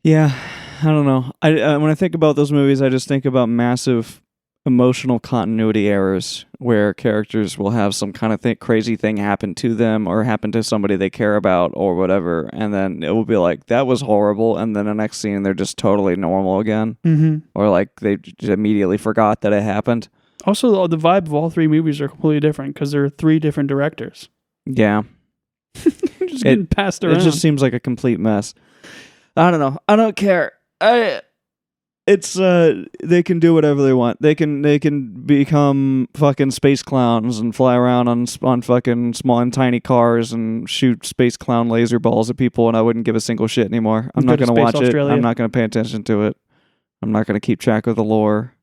S2: Yeah, I don't know. When I think about those movies, I just think about massive emotional continuity errors where characters will have some kind of crazy thing happen to them or happen to somebody they care about or whatever, and then it will be like, that was horrible, and then the next scene they're just totally normal again.
S3: Mm-hmm.
S2: Or like they just immediately forgot that it happened.
S3: Also, the vibe of all 3 movies are completely different because there are 3 different directors.
S2: Yeah.
S3: Just getting passed around.
S2: It just seems like a complete mess. I don't know. I don't care. It's they can do whatever they want. They can become fucking space clowns and fly around on fucking small and tiny cars and shoot space clown laser balls at people, and I wouldn't give a single shit anymore. I'm not going to watch Australia. It. I'm not going to pay attention to it. I'm not going to keep track of the lore.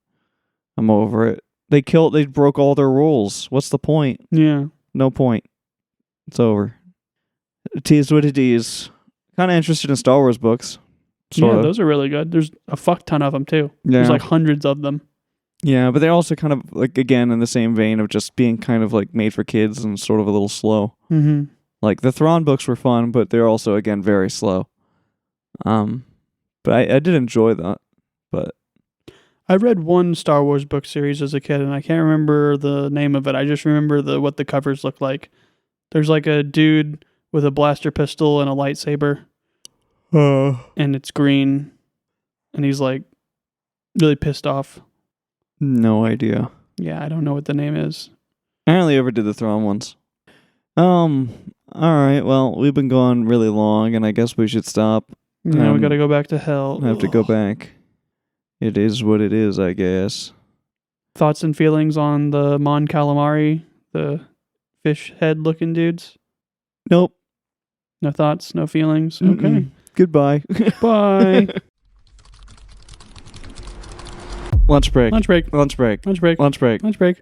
S2: I'm over it. They broke all their rules. What's the point?
S3: Yeah.
S2: No point. It's over. It is what it is. Kind of interested in Star Wars books.
S3: Yeah, those are really good. There's a fuck ton of them too. Yeah. There's like hundreds of them.
S2: Yeah, but they're also kind of like, again, in the same vein of just being kind of like made for kids and sort of a little slow.
S3: Mm-hmm.
S2: Like the Thrawn books were fun, but they're also, again, very slow. But I did enjoy that. But
S3: I read one Star Wars book series as a kid, and I can't remember the name of it. I just remember what the covers look like. There's like a dude with a blaster pistol and a lightsaber. And it's green, and he's like really pissed off.
S2: No idea.
S3: Yeah, I don't know what the name is.
S2: I only ever did the Thrawn ones. All right. Well, we've been going really long, and I guess we should stop.
S3: Yeah, we got to go back to hell.
S2: I have to go back. It is what it is, I guess.
S3: Thoughts and feelings on the Mon Calamari, the fish head looking dudes?
S2: Nope.
S3: No thoughts, no feelings.
S2: Mm-mm.
S3: Okay.
S2: Goodbye.
S3: Bye.
S2: Lunch break.
S3: Lunch break.
S2: Lunch break.
S3: Lunch break.
S2: Lunch break.
S3: Lunch break.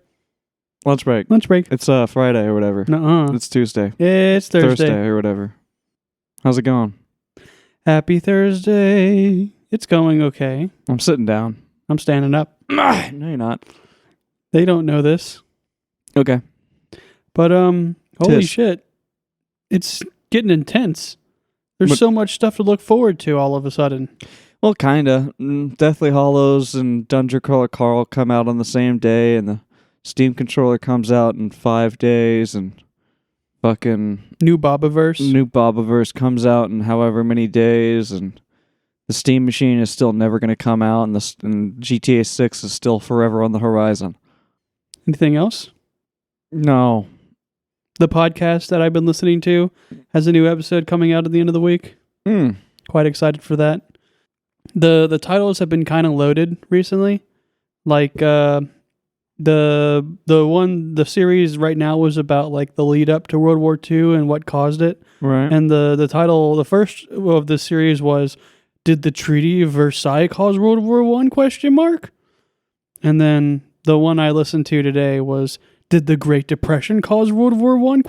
S2: Lunch break.
S3: Lunch break.
S2: It's Friday or whatever.
S3: Nuh-uh.
S2: It's Tuesday.
S3: It's Thursday.
S2: Or whatever. How's it going?
S3: Happy Thursday. It's going okay.
S2: I'm sitting down.
S3: I'm standing up.
S2: No, you're not.
S3: They don't know this.
S2: Okay.
S3: But holy shit. It's getting intense. There's so much stuff to look forward to all of a sudden.
S2: Well, kinda. Deathly Hallows and Dungeon Crawler Carl come out on the same day, and the Steam controller comes out in 5 days, and fucking
S3: New Bobaverse.
S2: new Bobaverse comes out in however many days, and the Steam Machine is still never going to come out, and GTA 6 is still forever on the horizon.
S3: Anything else?
S2: No.
S3: The podcast that I've been listening to has a new episode coming out at the end of the week. Quite excited for that. The titles have been kind of loaded recently. Like the series right now was about like the lead up to World War II and what caused it.
S2: Right.
S3: And the title, the first of the series was, "Did the Treaty of Versailles cause World War I? And then the one I listened to today was, "Did the Great Depression cause World War I?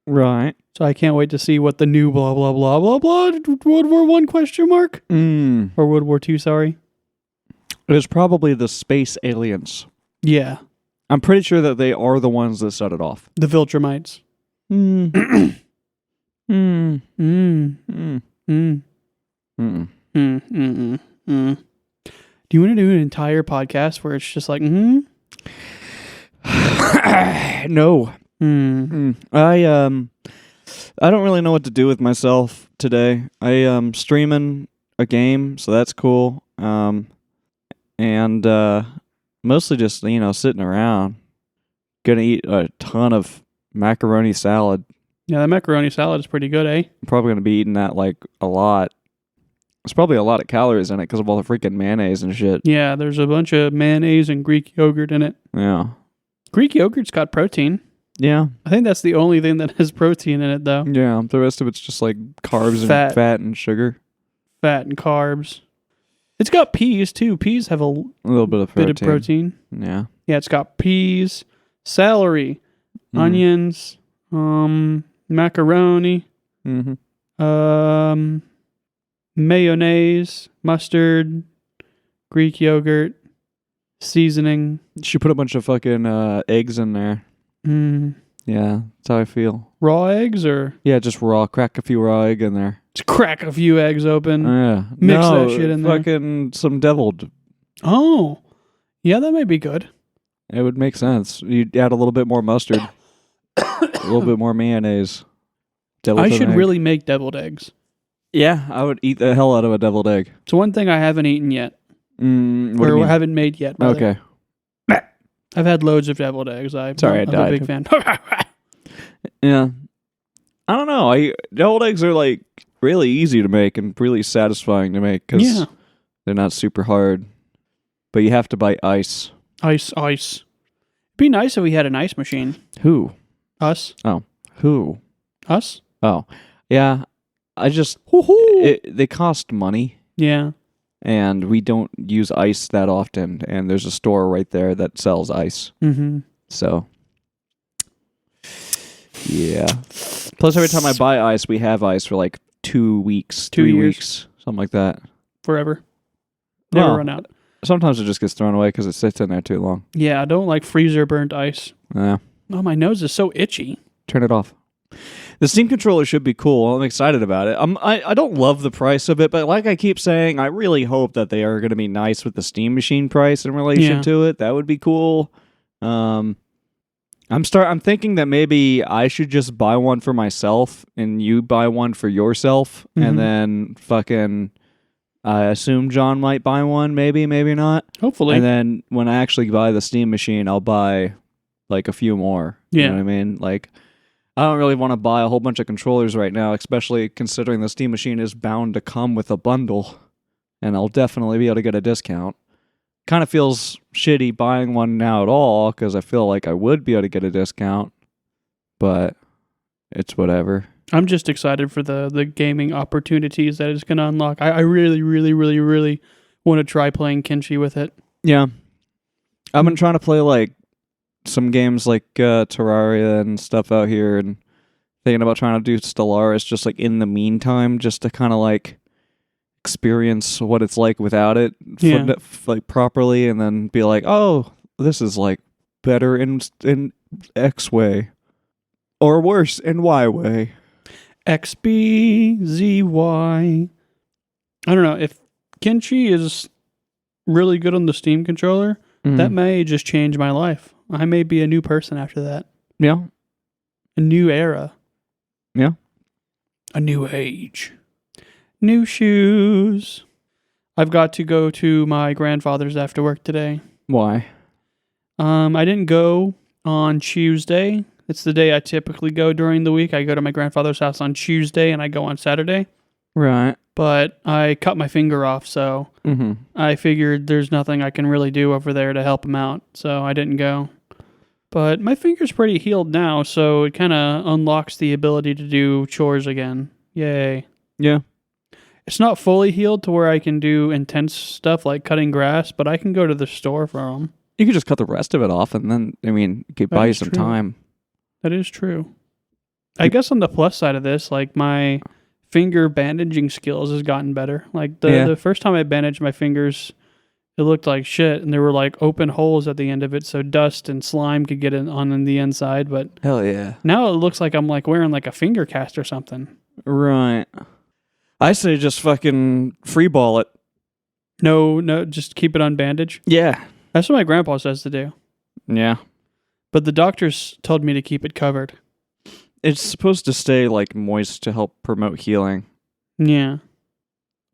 S2: Right.
S3: So I can't wait to see what the new blah blah blah blah blah World War I ? Or World War II, sorry.
S2: It was probably the space aliens.
S3: Yeah.
S2: I'm pretty sure that they are the ones that set it off.
S3: The Viltramites.
S2: Mm.
S3: Mm.
S2: Mm.
S3: Mm.
S2: Mm.
S3: Mm. Mm. Mm. Do you want to do an entire podcast where it's just like,
S2: No. I don't really know what to do with myself today. I am streaming a game, so that's cool. And mostly just, sitting around. Gonna eat a ton of macaroni salad.
S3: Yeah, that macaroni salad is pretty good, eh?
S2: I'm probably gonna be eating that like a lot. There's probably a lot of calories in it because of all the freaking mayonnaise and shit.
S3: Yeah, there's a bunch of mayonnaise and Greek yogurt in it.
S2: Yeah.
S3: Greek yogurt's got protein.
S2: Yeah.
S3: I think that's the only thing that has protein in it, though.
S2: Yeah. The rest of it's just like carbs and fat and sugar.
S3: Fat and carbs. It's got peas, too. Peas have a
S2: little bit of
S3: protein.
S2: Yeah.
S3: Yeah, it's got peas, celery, onions, macaroni, mayonnaise, mustard, Greek yogurt, seasoning.
S2: She put a bunch of fucking eggs in there. Yeah, that's how I feel.
S3: Raw eggs or?
S2: Yeah, just raw. Crack a few raw egg in there.
S3: Just crack a few eggs open.
S2: Yeah.
S3: Mix that shit in there.
S2: Fucking some deviled.
S3: Oh. Yeah, that might be good.
S2: It would make sense. You'd add a little bit more mustard. A little bit more mayonnaise.
S3: I should really make deviled eggs.
S2: Yeah, I would eat the hell out of a deviled egg.
S3: It's one thing I haven't eaten yet.
S2: Or
S3: haven't made yet. Rather.
S2: Okay.
S3: I've had loads of deviled eggs. I'm a big fan.
S2: Yeah. I don't know. Deviled eggs are like really easy to make and really satisfying to make because they're not super hard. But you have to buy ice.
S3: Ice. It'd be nice if we had an ice machine.
S2: Who?
S3: Us.
S2: Oh. Who?
S3: Us.
S2: Oh. Yeah. They cost money.
S3: Yeah.
S2: And we don't use ice that often. And there's a store right there that sells ice. So. Yeah. Plus, every time I buy ice, we have ice for like 2 weeks, 3 weeks, something like that.
S3: Forever. Never run out.
S2: Sometimes it just gets thrown away because it sits in there too long.
S3: Yeah, I don't like freezer burnt ice.
S2: Yeah.
S3: Oh, my nose is so itchy.
S2: Turn it off. The Steam controller should be cool. I'm excited about it. I don't love the price of it, but like I keep saying, I really hope that they are going to be nice with the Steam Machine price in relation to it. That would be cool. I'm thinking that maybe I should just buy one for myself and you buy one for yourself, and then fucking I assume John might buy one, maybe not.
S3: Hopefully.
S2: And then when I actually buy the Steam Machine, I'll buy like a few more.
S3: Yeah.
S2: You know what I mean? Like, I don't really want to buy a whole bunch of controllers right now, especially considering the Steam Machine is bound to come with a bundle, and I'll definitely be able to get a discount. Kind of feels shitty buying one now at all, because I feel like I would be able to get a discount, but it's whatever.
S3: I'm just excited for the gaming opportunities that it's going to unlock. I really, really, really, really want to try playing Kenshi with it.
S2: Yeah. I've been trying to play like some games like Terraria and stuff out here, and thinking about trying to do Stellaris just like in the meantime, just to kind of like experience what it's like without it, like properly, and then be like, oh, this is like better in X way, or worse in Y way.
S3: XBZY. I don't know if Kenshi is really good on the Steam controller. That may just change my life. I may be a new person after that.
S2: Yeah.
S3: A new era.
S2: Yeah.
S3: A new age. New shoes. I've got to go to my grandfather's after work today.
S2: Why?
S3: I didn't go on Tuesday. It's the day I typically go during the week. I go to my grandfather's house on Tuesday and I go on Saturday.
S2: Right.
S3: But I cut my finger off, so I figured there's nothing I can really do over there to help him out, so I didn't go. But my finger's pretty healed now, so it kind of unlocks the ability to do chores again. Yay.
S2: Yeah.
S3: It's not fully healed to where I can do intense stuff like cutting grass, but I can go to the store for them.
S2: You could just cut the rest of it off, and then, I mean, it could buy you some time.
S3: That is true. I guess on the plus side of this, like my finger bandaging skills has gotten better. Like the first time I bandaged my fingers, it looked like shit, and there were like open holes at the end of it, so dust and slime could get on the inside. But
S2: hell yeah,
S3: now it looks like I'm like wearing like a finger cast or something.
S2: Right. I say just fucking free ball it.
S3: No, just keep it on bandage.
S2: Yeah,
S3: that's what my grandpa says to do.
S2: Yeah,
S3: but the doctors told me to keep it covered.
S2: It's supposed to stay like moist to help promote healing.
S3: Yeah.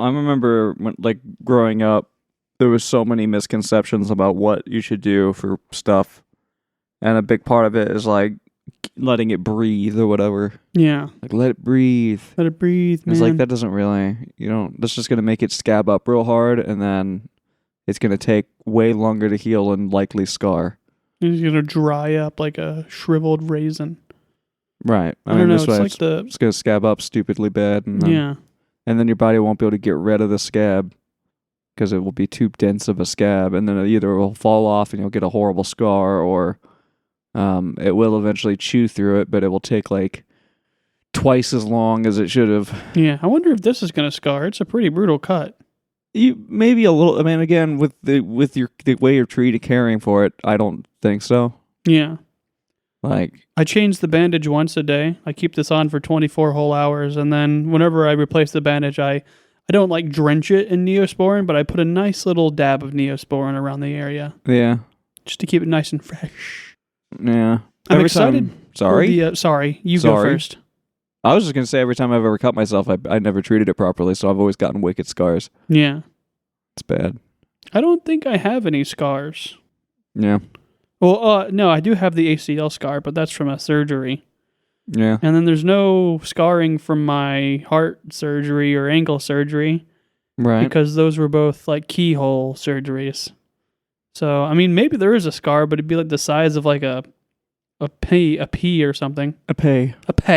S2: I remember when, like growing up, there was so many misconceptions about what you should do for stuff. And a big part of it is like letting it breathe or whatever.
S3: Yeah.
S2: Like let it breathe.
S3: Let it breathe, man.
S2: It's like that doesn't really, that's just going to make it scab up real hard and then it's going to take way longer to heal and likely scar.
S3: It's going to dry up like a shriveled raisin.
S2: Right.
S3: I don't know.
S2: This way it's going to scab up stupidly bad. And then, and then your body won't be able to get rid of the scab because it will be too dense of a scab. And then either it will fall off and you'll get a horrible scar or it will eventually chew through it, but it will take like twice as long as it should have.
S3: Yeah. I wonder if this is going to scar. It's a pretty brutal cut.
S2: You maybe a little. I mean, again, with the way you're treated caring for it, I don't think so.
S3: Yeah.
S2: Like
S3: I change the bandage once a day. I keep this on for 24 whole hours, and then whenever I replace the bandage, I don't like drench it in Neosporin, but I put a nice little dab of Neosporin around the area.
S2: Yeah.
S3: Just to keep it nice and fresh.
S2: Yeah.
S3: I'm excited.
S2: Sorry.
S3: Sorry. You go first.
S2: I was just gonna say every time I've ever cut myself, I never treated it properly, so I've always gotten wicked scars.
S3: Yeah.
S2: It's bad.
S3: I don't think I have any scars.
S2: Yeah.
S3: Well, no, I do have the ACL scar, but that's from a surgery.
S2: Yeah.
S3: And then there's no scarring from my heart surgery or ankle surgery.
S2: Right.
S3: Because those were both like keyhole surgeries. So, I mean, maybe there is a scar, but it'd be like the size of like a pea or something.
S2: A pay.
S3: But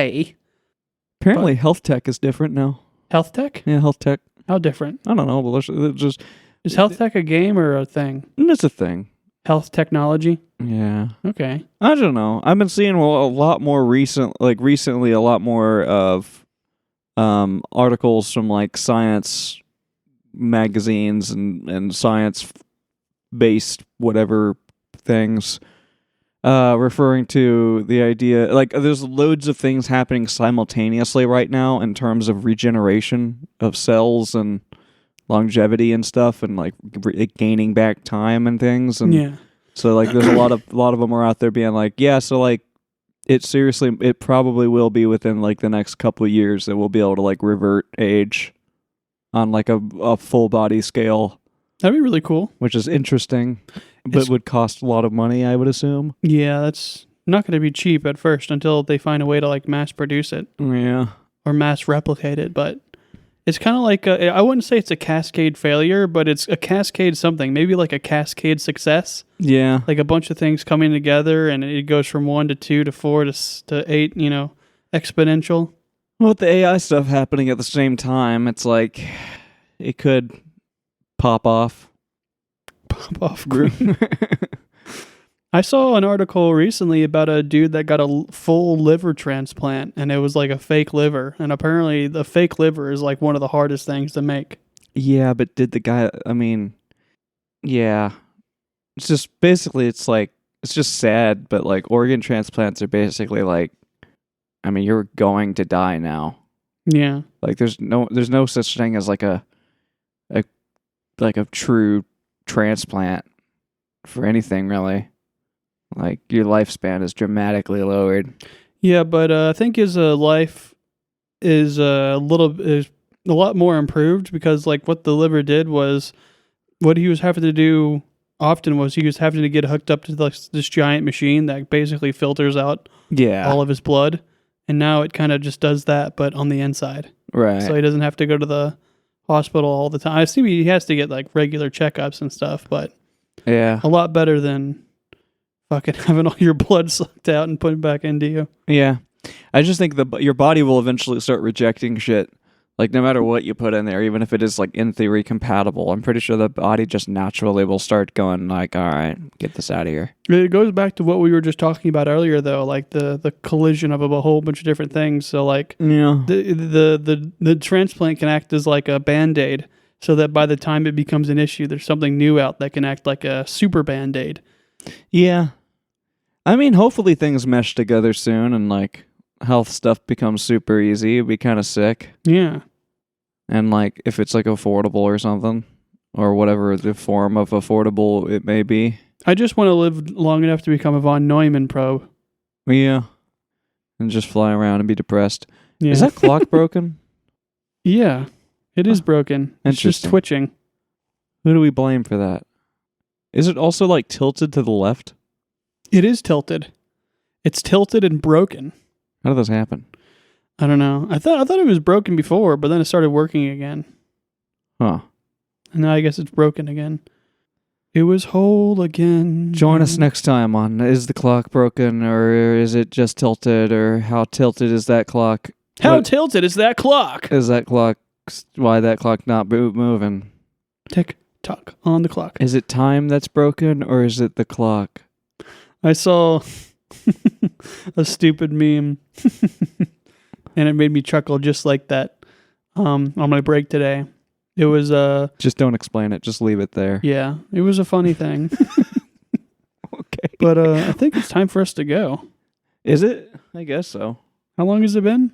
S2: Apparently health tech is different now.
S3: Health tech?
S2: Yeah, health tech.
S3: How different?
S2: I don't know, but it's just...
S3: Is health tech a game or a thing?
S2: It's a thing.
S3: Health technology?
S2: Yeah.
S3: Okay.
S2: I don't know. I've been seeing a lot more recently a lot more of articles from like science magazines and science based whatever things referring to the idea like there's loads of things happening simultaneously right now in terms of regeneration of cells and longevity and stuff and like gaining back time and things and so like there's a lot of them are out there being like so like it probably will be within like the next couple of years that we'll be able to like revert age on like a full body scale.
S3: That'd be really cool.
S2: Which is interesting, but would cost a lot of money, I would assume.
S3: Yeah, that's not going to be cheap at first until they find a way to like mass produce it.
S2: Yeah.
S3: Or mass replicate it, but it's kind of like I wouldn't say it's a cascade failure, but it's a cascade something. Maybe like a cascade success.
S2: Yeah.
S3: Like a bunch of things coming together and it goes from 1 to 2 to 4 to 8, exponential.
S2: Well, with the AI stuff happening at the same time, it's like it could pop off.
S3: Pop off. I saw an article recently about a dude that got a full liver transplant, and it was like a fake liver. And apparently the fake liver is like one of the hardest things to make. Yeah,
S2: but did the guy, yeah. It's just, basically, it's just sad, but like organ transplants are basically like, you're going to die now.
S3: Yeah.
S2: Like there's no such thing as like a true transplant for anything really. Like your lifespan is dramatically lowered.
S3: Yeah, but I think his life is a lot more improved because like what the liver did was what he was having to do often was he was having to get hooked up to this giant machine that basically filters out
S2: Yeah.
S3: all of his blood, and now it kind of just does that, but on the inside.
S2: Right.
S3: So he doesn't have to go to the hospital all the time. I assume he has to get like regular checkups and stuff, but
S2: yeah.
S3: a lot better than fucking having all your blood sucked out and put it back into you.
S2: Yeah. I just think your body will eventually start rejecting shit. Like, no matter what you put in there, even if it is, like, in theory compatible, I'm pretty sure the body just naturally will start going, like, all right, get this out of here.
S3: It goes back to what we were just talking about earlier, though, like the collision of a whole bunch of different things. So, like,
S2: Yeah.
S3: the transplant can act as like a Band-Aid, so that by the time it becomes an issue, there's something new out that can act like a super Band-Aid.
S2: Yeah. I mean, hopefully things mesh together soon and, like, health stuff becomes super easy. It'd be kind of sick.
S3: Yeah.
S2: And, like, if it's, like, affordable or something, or whatever the form of affordable it may be.
S3: I just want to live long enough to become a von Neumann probe.
S2: Yeah. And just fly around and be depressed.
S3: Yeah.
S2: Is that clock broken?
S3: Yeah. It is broken. It's just
S2: Interesting.
S3: twitching.
S2: Who do we blame for that? Is it also, like, tilted to the left?
S3: It is tilted. It's tilted and broken.
S2: How did this happen?
S3: I don't know. I thought it was broken before, but then it started working again.
S2: Huh.
S3: And now I guess it's broken again. It was whole again.
S2: Join us next time on Is the Clock Broken, or is it just tilted, or how tilted is that clock?
S3: How
S2: What
S3: tilted is that clock?
S2: is that clock? Why that clock not moving?
S3: Tick tock on the clock.
S2: Is it time that's broken, or is it the clock?
S3: I saw a stupid meme, and it made me chuckle just like that. On my break today, it was
S2: Just don't explain it. Just leave it there.
S3: yeah, it was a funny thing.
S2: Okay.
S3: But I think it's time for us to go.
S2: Is it? I guess so.
S3: How long has it been?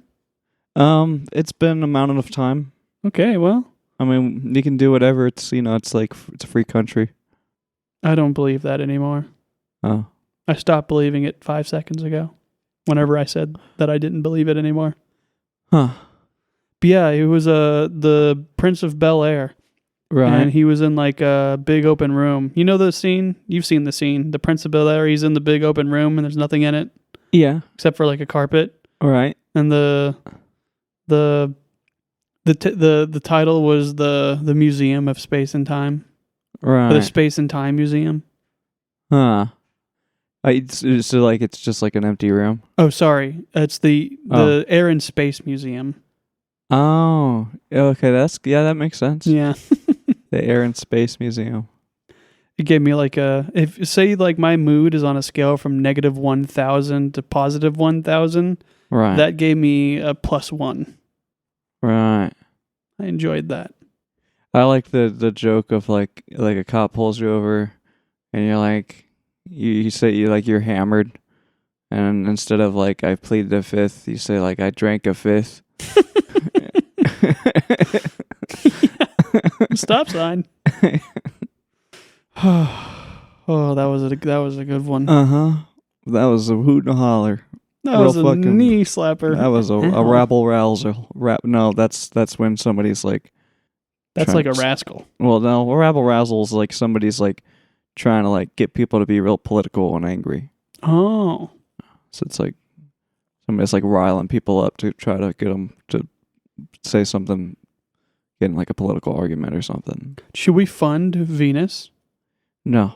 S2: It's been a mountain of time.
S3: Okay, well,
S2: I mean, you can do whatever. It's, it's like, it's a free country.
S3: I don't believe that anymore.
S2: Oh.
S3: I stopped believing it 5 seconds ago, whenever I said that I didn't believe it anymore.
S2: Huh.
S3: But yeah, it was the Prince of Bel-Air.
S2: Right.
S3: And he was in like a big open room. You know the scene? You've seen the scene. The Prince of Bel-Air, he's in the big open room and there's nothing in it
S2: Yeah.
S3: except for like a carpet.
S2: Right.
S3: And the title was the Museum of Space and Time.
S2: Right.
S3: Or the Space and Time Museum.
S2: Huh. So like it's just like an empty room.
S3: Oh, sorry. It's the Air and Space Museum.
S2: Oh, okay. That makes sense.
S3: Yeah.
S2: The Air and Space Museum.
S3: It gave me like if say like my mood is on a scale from -1,000 to +1,000,
S2: Right.
S3: that gave me a +1.
S2: Right.
S3: I enjoyed that.
S2: I like the joke of like a cop pulls you over, and you're like, you say you're hammered, and instead of like I plead the fifth, you say like I drank a fifth.
S3: Stop sign. Oh, that was a good one.
S2: That was a hoot and a holler.
S3: That was a knee slapper.
S2: That was a rabble rousel. No, that's when somebody's like.
S3: That's like a rascal.
S2: Well, no, a rabble rousel is like somebody's like trying to like get people to be real political and angry.
S3: Oh.
S2: So it's like somebody's like riling people up to try to get them to say something, get in like a political argument or something.
S3: Should we fund Venus?
S2: No,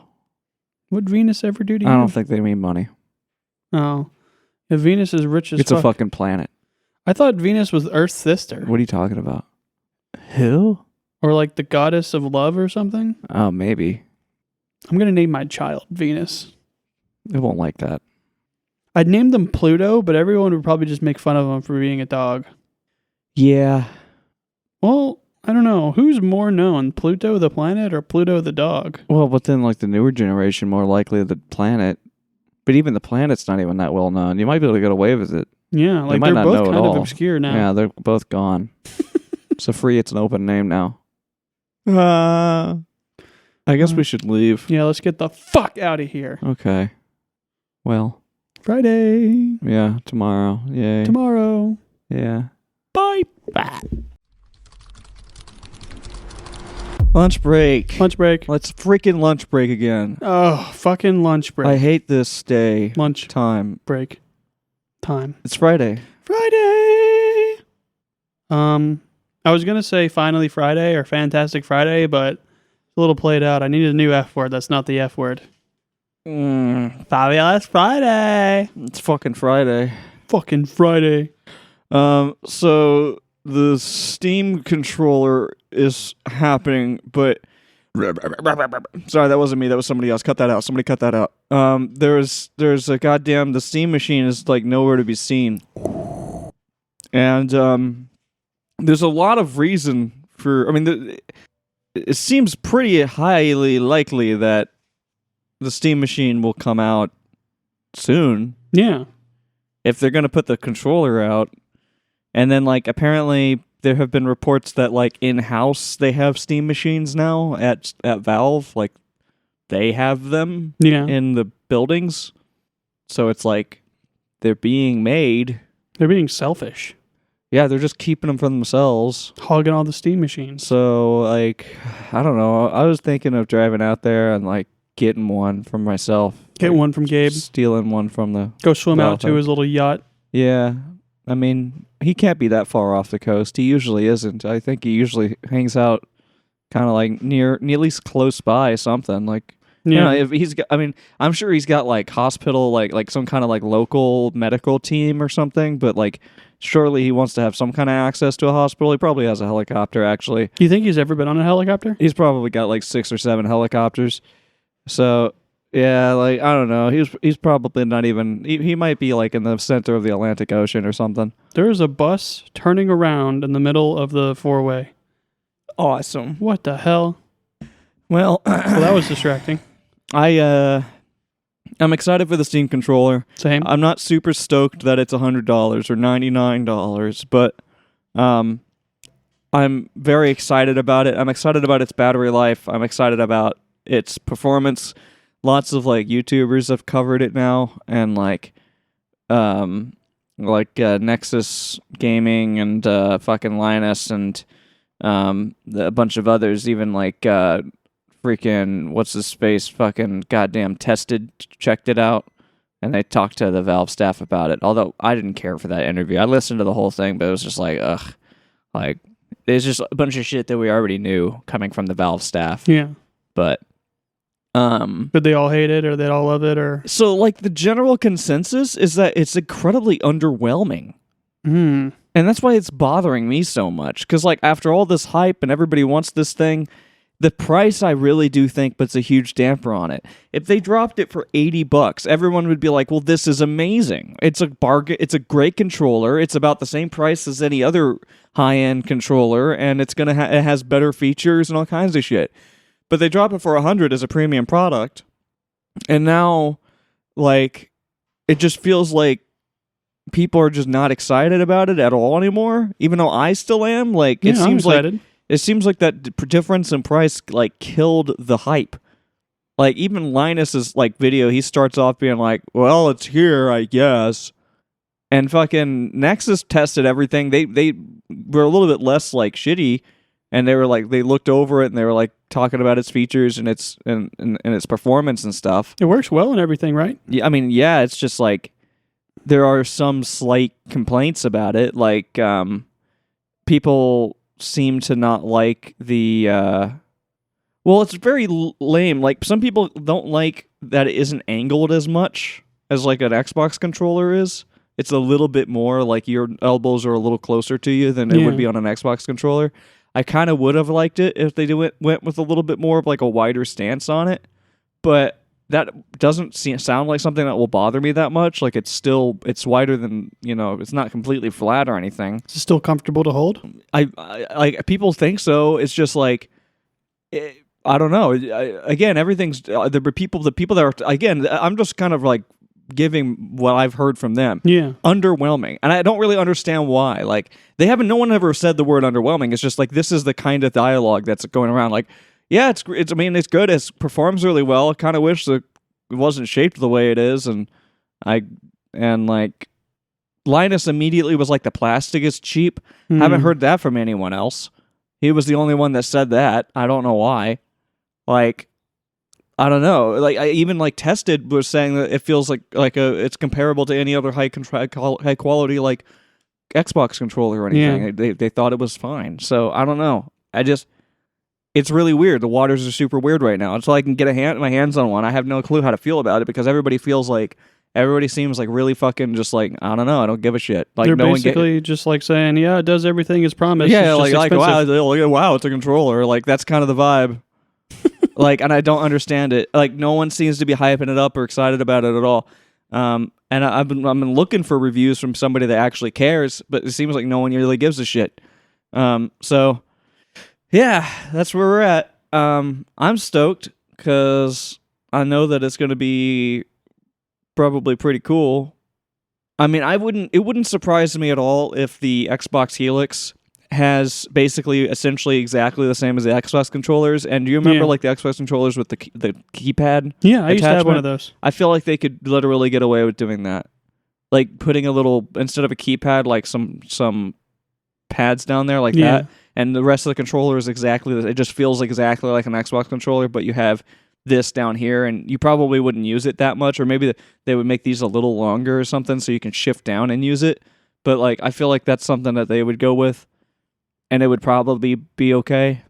S3: Would Venus ever do to you?
S2: I don't think they mean money.
S3: Oh. If Venus is rich as
S2: It's a fucking planet.
S3: I thought Venus was Earth's sister.
S2: What are you talking about? Who?
S3: Or like the goddess of love or something.
S2: Oh, maybe.
S3: I'm going to name my child Venus.
S2: They won't like that.
S3: I'd name them Pluto, but everyone would probably just make fun of him for being a dog.
S2: Yeah.
S3: Well, I don't know. Who's more known, Pluto the planet or Pluto the dog?
S2: Well, but then like the newer generation, more likely the planet. But even the planet's not even that well known. You might be able to get away with it.
S3: Yeah, like
S2: might
S3: they're
S2: not
S3: both
S2: know at
S3: kind of
S2: all.
S3: obscure now.
S2: Yeah, they're both gone. It's an open name now. I guess we should leave.
S3: Yeah, let's get the fuck out of here.
S2: Okay. Well.
S3: Friday.
S2: Yeah, tomorrow. Yay.
S3: Tomorrow.
S2: Yeah.
S3: Bye.
S2: Lunch break.
S3: Lunch break.
S2: Let's freaking lunch break again.
S3: Oh, fucking lunch break.
S2: I hate this day.
S3: Lunch
S2: Time.
S3: break. Time.
S2: It's Friday.
S3: Friday. I was gonna say finally Friday or Fantastic Friday, but it's a little played out. I needed a new F word. That's not the F word. Fabulous Friday.
S2: It's fucking Friday.
S3: Fucking Friday.
S2: So the Steam controller is happening, but sorry, that wasn't me. That was somebody else. Cut that out. Somebody cut that out. There's a goddamn the Steam machine is like nowhere to be seen, and there's a lot of reason for. I mean, it seems pretty highly likely that the Steam machine will come out soon.
S3: Yeah.
S2: If they're gonna put the controller out. And then, like, apparently there have been reports that, like, in-house they have Steam machines now at Valve. Like, they have them in the buildings. So it's like they're being made.
S3: They're being selfish.
S2: Yeah, they're just keeping them for themselves.
S3: Hogging all the Steam machines.
S2: So, like, I don't know. I was thinking of driving out there and, like, getting one for myself.
S3: Get one from Gabe.
S2: Stealing one from the...
S3: Go swim out to his little yacht.
S2: Yeah. I mean, he can't be that far off the coast. He usually isn't. I think he usually hangs out kind of like near at least close by something. Like, you know, if he's got, I mean, I'm sure he's got like hospital, like some kind of like local medical team or something, but like surely he wants to have some kind of access to a hospital. He probably has a helicopter, actually.
S3: Do you think he's ever been on a helicopter?
S2: He's probably got like 6 or 7 helicopters. So... yeah, like, I don't know. He's probably not even... He might be, like, in the center of the Atlantic Ocean or something.
S3: There is a bus turning around in the middle of the four-way.
S2: Awesome.
S3: What the hell?
S2: Well,
S3: Well, that was distracting.
S2: I'm excited for the Steam controller.
S3: Same.
S2: I'm not super stoked that it's $100 or $99, but I'm very excited about it. I'm excited about its battery life. I'm excited about its performance. Lots of like YouTubers have covered it now, and like Nexus Gaming and fucking Linus and a bunch of others, even like freaking what's his space, fucking goddamn Tested checked it out, and they talked to the Valve staff about it. Although I didn't care for that interview. I listened to the whole thing, but it was just like ugh, like there's just a bunch of shit that we already knew coming from the Valve staff.
S3: Yeah.
S2: But
S3: did they all hate it or they all love it or?
S2: So like the general consensus is that it's incredibly underwhelming. And that's why it's bothering me so much. Because like after all this hype and everybody wants this thing, the price I really do think puts a huge damper on it. If they dropped it for $80, everyone would be like, well, this is amazing. It's a bargain. It's a great controller. It's about the same price as any other high-end controller, and it's gonna it has better features and all kinds of shit. But they drop it for $100 as a premium product, and now, like, it just feels like people are just not excited about it at all anymore. Even though I still am, like,
S3: Yeah,
S2: it
S3: I'm
S2: seems
S3: excited.
S2: like it seems like that difference in price like killed the hype. Like even Linus's like video, he starts off being like, "Well, it's here, I guess." And fucking Nexus tested everything. They were a little bit less like shitty. And they were like, they looked over it and they were like talking about its features and its and its performance and stuff.
S3: It works well and everything, right?
S2: Yeah, I mean, yeah, it's just like there are some slight complaints about it. Like people seem to not like the. Well, it's very lame. Like some people don't like that it isn't angled as much as like an Xbox controller is. It's a little bit more like your elbows are a little closer to you than it would be on an Xbox controller. I kind of would have liked it if they went with a little bit more of like a wider stance on it, but that doesn't sound like something that will bother me that much. Like it's wider than, you know, it's not completely flat or anything.
S3: Is it still comfortable to hold?
S2: I people think so. It's just like, I don't know. Again, everything's the people that are, again, I'm just kind of like giving what I've heard from them.
S3: Yeah.
S2: Underwhelming. And I don't really understand why. Like no one ever said the word underwhelming. It's just like this is the kind of dialogue that's going around. Like, yeah, it's I mean, it's good. It performs really well. I kind of wish that it wasn't shaped the way it is, and Like Linus immediately was like, the plastic is cheap. Haven't heard that from anyone else. He was the only one that said that. I don't know why. Like, I don't know. Like, I even like Tested was saying that it feels like it's comparable to any other high quality like Xbox controller or anything. Yeah. They thought it was fine. So I don't know. It's really weird. The waters are super weird right now. Until I can get my hands on one, I have no clue how to feel about it because everybody seems like really fucking just like, I don't know. I don't give a shit. Like
S3: they're basically just like saying, yeah, it does everything as promised.
S2: Yeah, like wow, it's a controller. Like that's kind of the vibe. Like, and I don't understand it. Like, no one seems to be hyping it up or excited about it at all. And I've been looking for reviews from somebody that actually cares, but it seems like no one really gives a shit. So yeah, that's where we're at. I'm stoked because I know that it's going to be probably pretty cool. I mean, it wouldn't surprise me at all if the Xbox Helix has basically essentially exactly the same as the Xbox controllers. And do you remember like the Xbox controllers with the keypad?
S3: Yeah, I used to have one of those.
S2: I feel like they could literally get away with doing that. Like putting a little, instead of a keypad, like some pads down there like that. And the rest of the controller is it just feels exactly like an Xbox controller, but you have this down here, and you probably wouldn't use it that much, or maybe they would make these a little longer or something so you can shift down and use it. But like, I feel like that's something that they would go with. And it would probably be okay.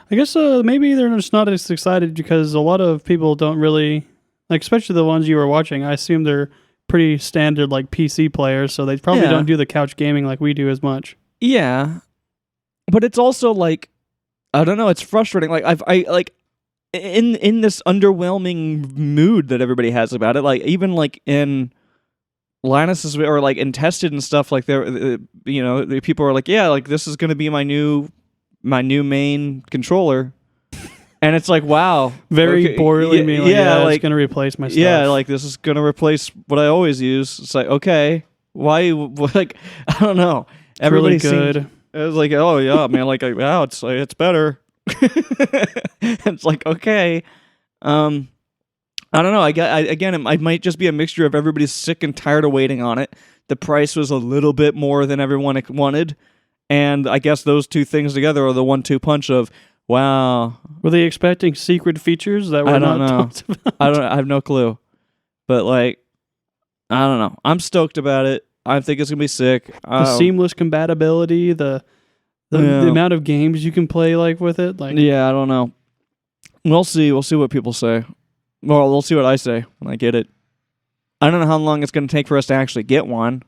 S3: I guess maybe they're just not as excited because a lot of people don't really, like, especially the ones you were watching, I assume they're pretty standard, like, PC players, so they probably don't do the couch gaming like we do as much.
S2: Yeah. But it's also, like, I don't know, it's frustrating. Like, I like, in this underwhelming mood that everybody has about it, like, even, like, in Linus's or like in Tested and stuff, like they're people are like, yeah, like this is gonna be my new main controller, and it's like, wow,
S3: very boringly being like, yeah, like, it's gonna replace my stuff.
S2: Yeah, like this is gonna replace what I always use. It's like, okay, why? Like, I don't know. Everybody
S3: really good.
S2: It was like, oh yeah, man, like wow, it's better. It's like, okay, I don't know. It might just be a mixture of everybody's sick and tired of waiting on it. The price was a little bit more than everyone wanted, and I guess those two things together are the 1-2 punch of, wow.
S3: Were they expecting secret features that were not talked about?
S2: I have no clue, but like, I don't know. I'm stoked about it. I think it's gonna be sick.
S3: The seamless compatibility, the amount of games you can play like with it, like
S2: yeah, I don't know. We'll see. We'll see what people say. Well, we'll see what I say when I get it. I don't know how long it's going to take for us to actually get one.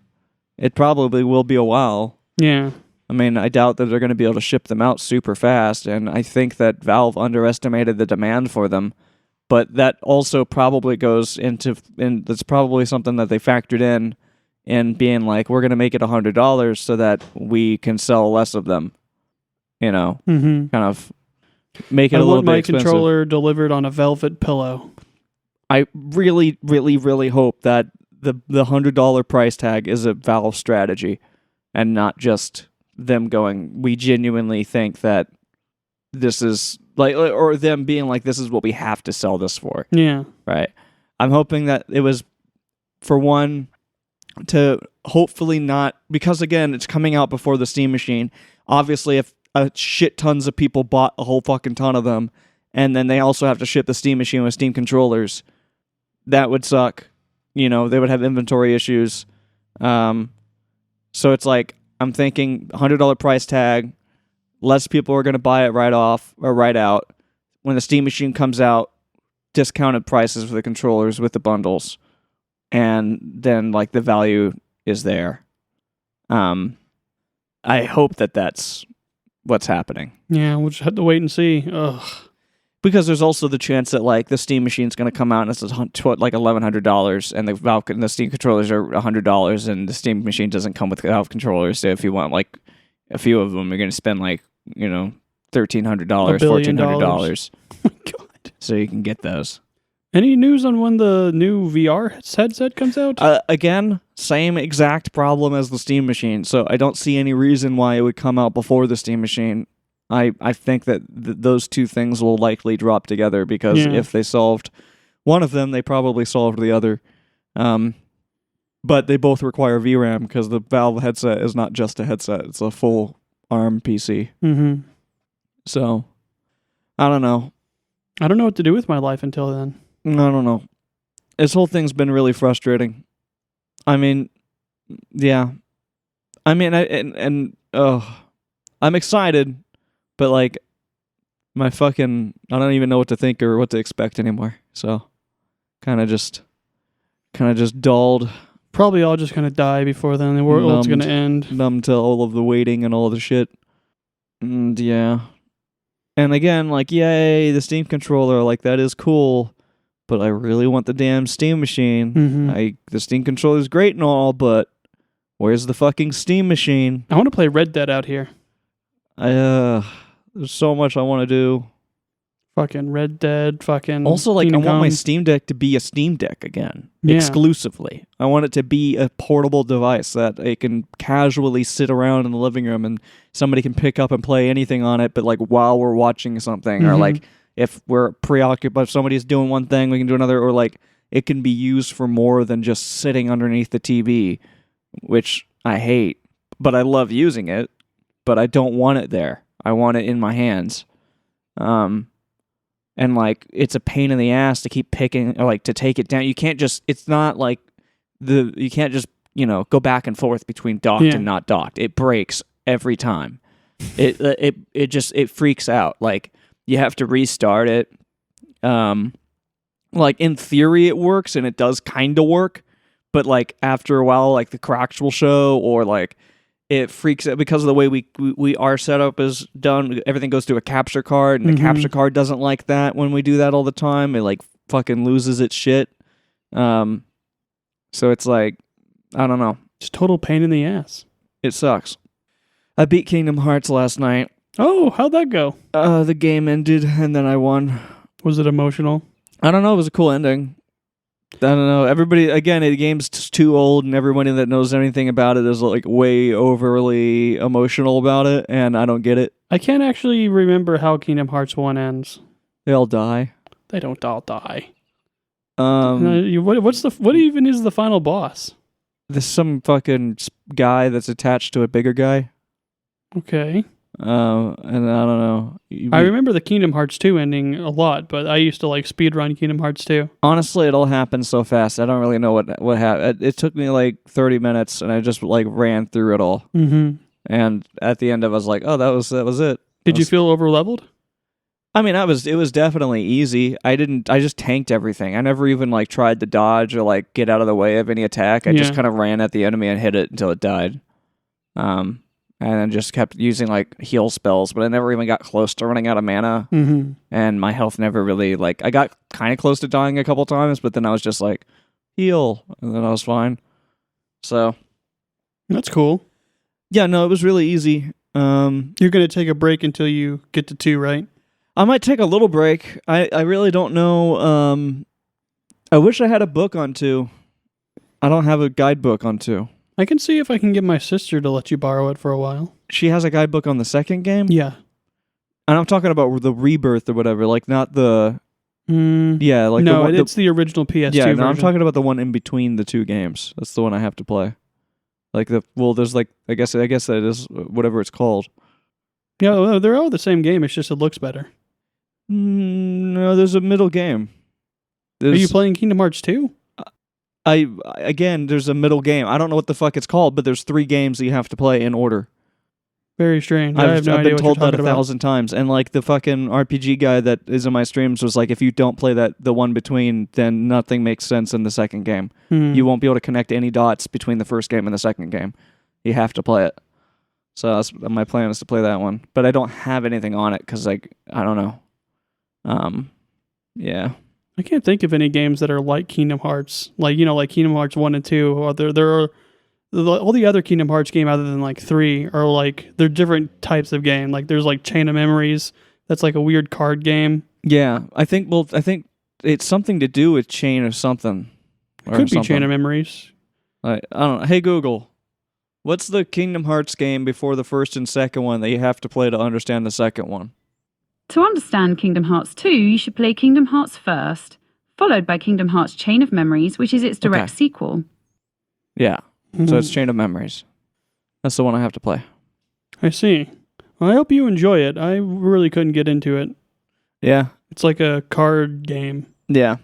S2: It probably will be a while.
S3: Yeah.
S2: I mean, I doubt that they're going to be able to ship them out super fast, and I think that Valve underestimated the demand for them. But that also probably goes into, and that's probably something that they factored in being like, we're going to make it $100 so that we can sell less of them. You know, kind of make it a little bit expensive.
S3: I want my controller delivered on a velvet pillow.
S2: I really, really, really hope that the $100 price tag is a Valve strategy and not just them going, we genuinely think that this is like, or them being like, this is what we have to sell this for.
S3: Yeah.
S2: Right. I'm hoping that it was, for one, to hopefully not, because again, it's coming out before the Steam machine. Obviously, if a shit tons of people bought a whole fucking ton of them, and then they also have to ship the Steam machine with Steam controllers, that would suck. You know, they would have inventory issues. So it's like, I'm thinking $100 price tag, less people are going to buy it right off or right out. When the Steam machine comes out, discounted prices for the controllers with the bundles. And then, like, the value is there. I hope that that's what's happening.
S3: Yeah, we'll just have to wait and see. Ugh.
S2: Because there's also the chance that like the Steam machine's going to come out and it's like $1,100, and the Steam controllers are $100, and the Steam machine doesn't come with Valve controllers. So if you want like a few of them, you're going to spend like $1,300, $1,400.
S3: Oh my God!
S2: So you can get those.
S3: Any news on when the new VR headset comes out?
S2: Again, same exact problem as the Steam machine. So I don't see any reason why it would come out before the Steam machine. I think that those two things will likely drop together because if they solved one of them, they probably solved the other. but they both require VRAM because the Valve headset is not just a headset; it's a full ARM PC.
S3: Mm-hmm.
S2: So, I don't know.
S3: I don't know what to do with my life until then.
S2: I don't know. This whole thing's been really frustrating. I mean, yeah. I mean, I'm excited, but like, I don't even know what to think or what to expect anymore. So, kind of just dulled,
S3: Probably all just gonna die before then. The world's
S2: Numbed.
S3: gonna end.
S2: numb to all of the waiting and all of the shit. And yeah. And again, like, yay, the Steam controller, like, that is cool, but I really want the damn Steam machine.
S3: Mm-hmm.
S2: The Steam controller is great and all, but where's the fucking Steam machine?
S3: I want to play Red Dead out here.
S2: There's so much I want to do.
S3: Fucking Red Dead. Fucking.
S2: Also, like, I
S3: Kingdom
S2: want my
S3: Come.
S2: Steam Deck to be a Steam Deck again,
S3: Yeah.
S2: exclusively. I want it to be a portable device that it can casually sit around in the living room and somebody can pick up and play anything on it, but like while we're watching something, or
S3: Mhm.
S2: like if we're preoccupied, if somebody's doing one thing, we can do another, or like it can be used for more than just sitting underneath the TV, which I hate, but I love using it, but I don't want it there. I want it in my hands. And like it's a pain in the ass to keep picking, or like to take it down. You can't just, it's not like you can't just, go back and forth between docked
S3: Yeah.
S2: and not docked. It breaks every time. It freaks out. Like you have to restart it. Like in theory it works and it does kind of work, but like after a while, like the cracks will show, or like it freaks out because of the way we our setup is done. Everything goes through a capture card, and the capture card doesn't like that when we do that all the time. It like fucking loses its shit. So it's like, I don't know.
S3: Just total pain in the ass.
S2: It sucks. I beat Kingdom Hearts last night.
S3: Oh, how'd that go?
S2: The game ended and then I won.
S3: Was it emotional?
S2: I don't know. It was a cool ending. I don't know. Everybody, again, the game's too old, and everybody that knows anything about it is like way overly emotional about it, and I don't get it.
S3: I can't actually remember how Kingdom Hearts 1 ends.
S2: They all die.
S3: They don't all die.
S2: Um,
S3: What even is the final boss?
S2: There's some fucking guy that's attached to a bigger guy.
S3: Okay.
S2: And I don't know.
S3: I remember the Kingdom Hearts 2 ending a lot, but I used to like speedrun Kingdom Hearts 2.
S2: Honestly, it all happened so fast. I don't really know what happened. It took me like 30 minutes, and I just like ran through it all.
S3: Mm-hmm.
S2: And at the end, I was like, "Oh, that was it."
S3: Did you feel over-leveled?
S2: I mean, it was definitely easy. I just tanked everything. I never even like tried to dodge or like get out of the way of any attack. I just
S3: Yeah.
S2: kind of ran at the enemy and hit it until it died. And then just kept using like heal spells, but I never even got close to running out of mana.
S3: Mm-hmm.
S2: And my health never really I got kind of close to dying a couple times, but then I was just like heal, and then I was fine. So
S3: That's cool.
S2: yeah, no, it was really easy.
S3: You're going to take a break until you get to 2, right?
S2: I might take a little break. I really don't know. I wish I had a book on 2. I don't have a guidebook on 2.
S3: I can see if I can get my sister to let you borrow it for a while.
S2: She has a guidebook on the second game?
S3: Yeah.
S2: And I'm talking about the Rebirth or whatever, like not the...
S3: Mm,
S2: Yeah, like
S3: no,
S2: the one...
S3: it's the original PS2
S2: yeah,
S3: version.
S2: no, I'm talking about the one in between the 2 games. That's the one I have to play. Like there's like, I guess that is whatever it's called.
S3: Yeah, well, they're all the same game. It's just it looks better.
S2: No, there's a middle game.
S3: Are you playing Kingdom Hearts 2?
S2: Again, there's a middle game. I don't know what the fuck it's called, but there's 3 games that you have to play in order.
S3: Very strange. I have no
S2: I've
S3: idea
S2: been
S3: what
S2: told
S3: you're
S2: that
S3: talking
S2: 1,000 times, and like the fucking RPG guy that is in my streams was like, if you don't play the one between, then nothing makes sense in the second game.
S3: about.
S2: You won't be able to connect any dots between the first game and the second game. You have to play it. So my plan is to play that one, but I don't have anything on it because like I don't know. Yeah.
S3: I can't think of any games that are like Kingdom Hearts. Like Kingdom Hearts 1 and 2. Or there are all the other Kingdom Hearts game other than like 3 are like they're different types of game. Like there's like Chain of Memories. That's like a weird card game.
S2: Yeah, I think it's something to do with Chain of something. Or
S3: Could be
S2: something.
S3: Chain of Memories.
S2: I don't know. Hey Google, what's the Kingdom Hearts game before the first and second one that you have to play to understand the second one?
S4: To understand Kingdom Hearts 2, you should play Kingdom Hearts first, followed by Kingdom Hearts Chain of Memories, which is its direct
S2: Okay.
S4: sequel.
S2: Yeah. So it's Chain of Memories. That's the one I have to play.
S3: I see. Well, I hope you enjoy it. I really couldn't get into it.
S2: Yeah.
S3: It's like a card game.
S2: Yeah.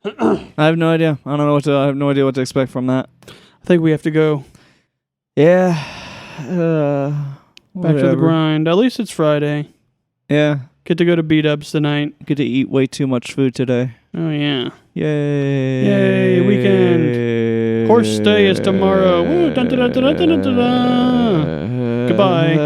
S2: I have no idea. I have no idea what to expect from that.
S3: I think we have to go
S2: Yeah.
S3: back to the grind. At least it's Friday.
S2: Yeah.
S3: Get to go to beat-ups tonight.
S2: Get to eat way too much food today.
S3: Oh, yeah.
S2: Yay.
S3: Yay, weekend. Horse day is tomorrow. Woo, dun, dun, dun, dun, dun, dun, dun, dun. Goodbye.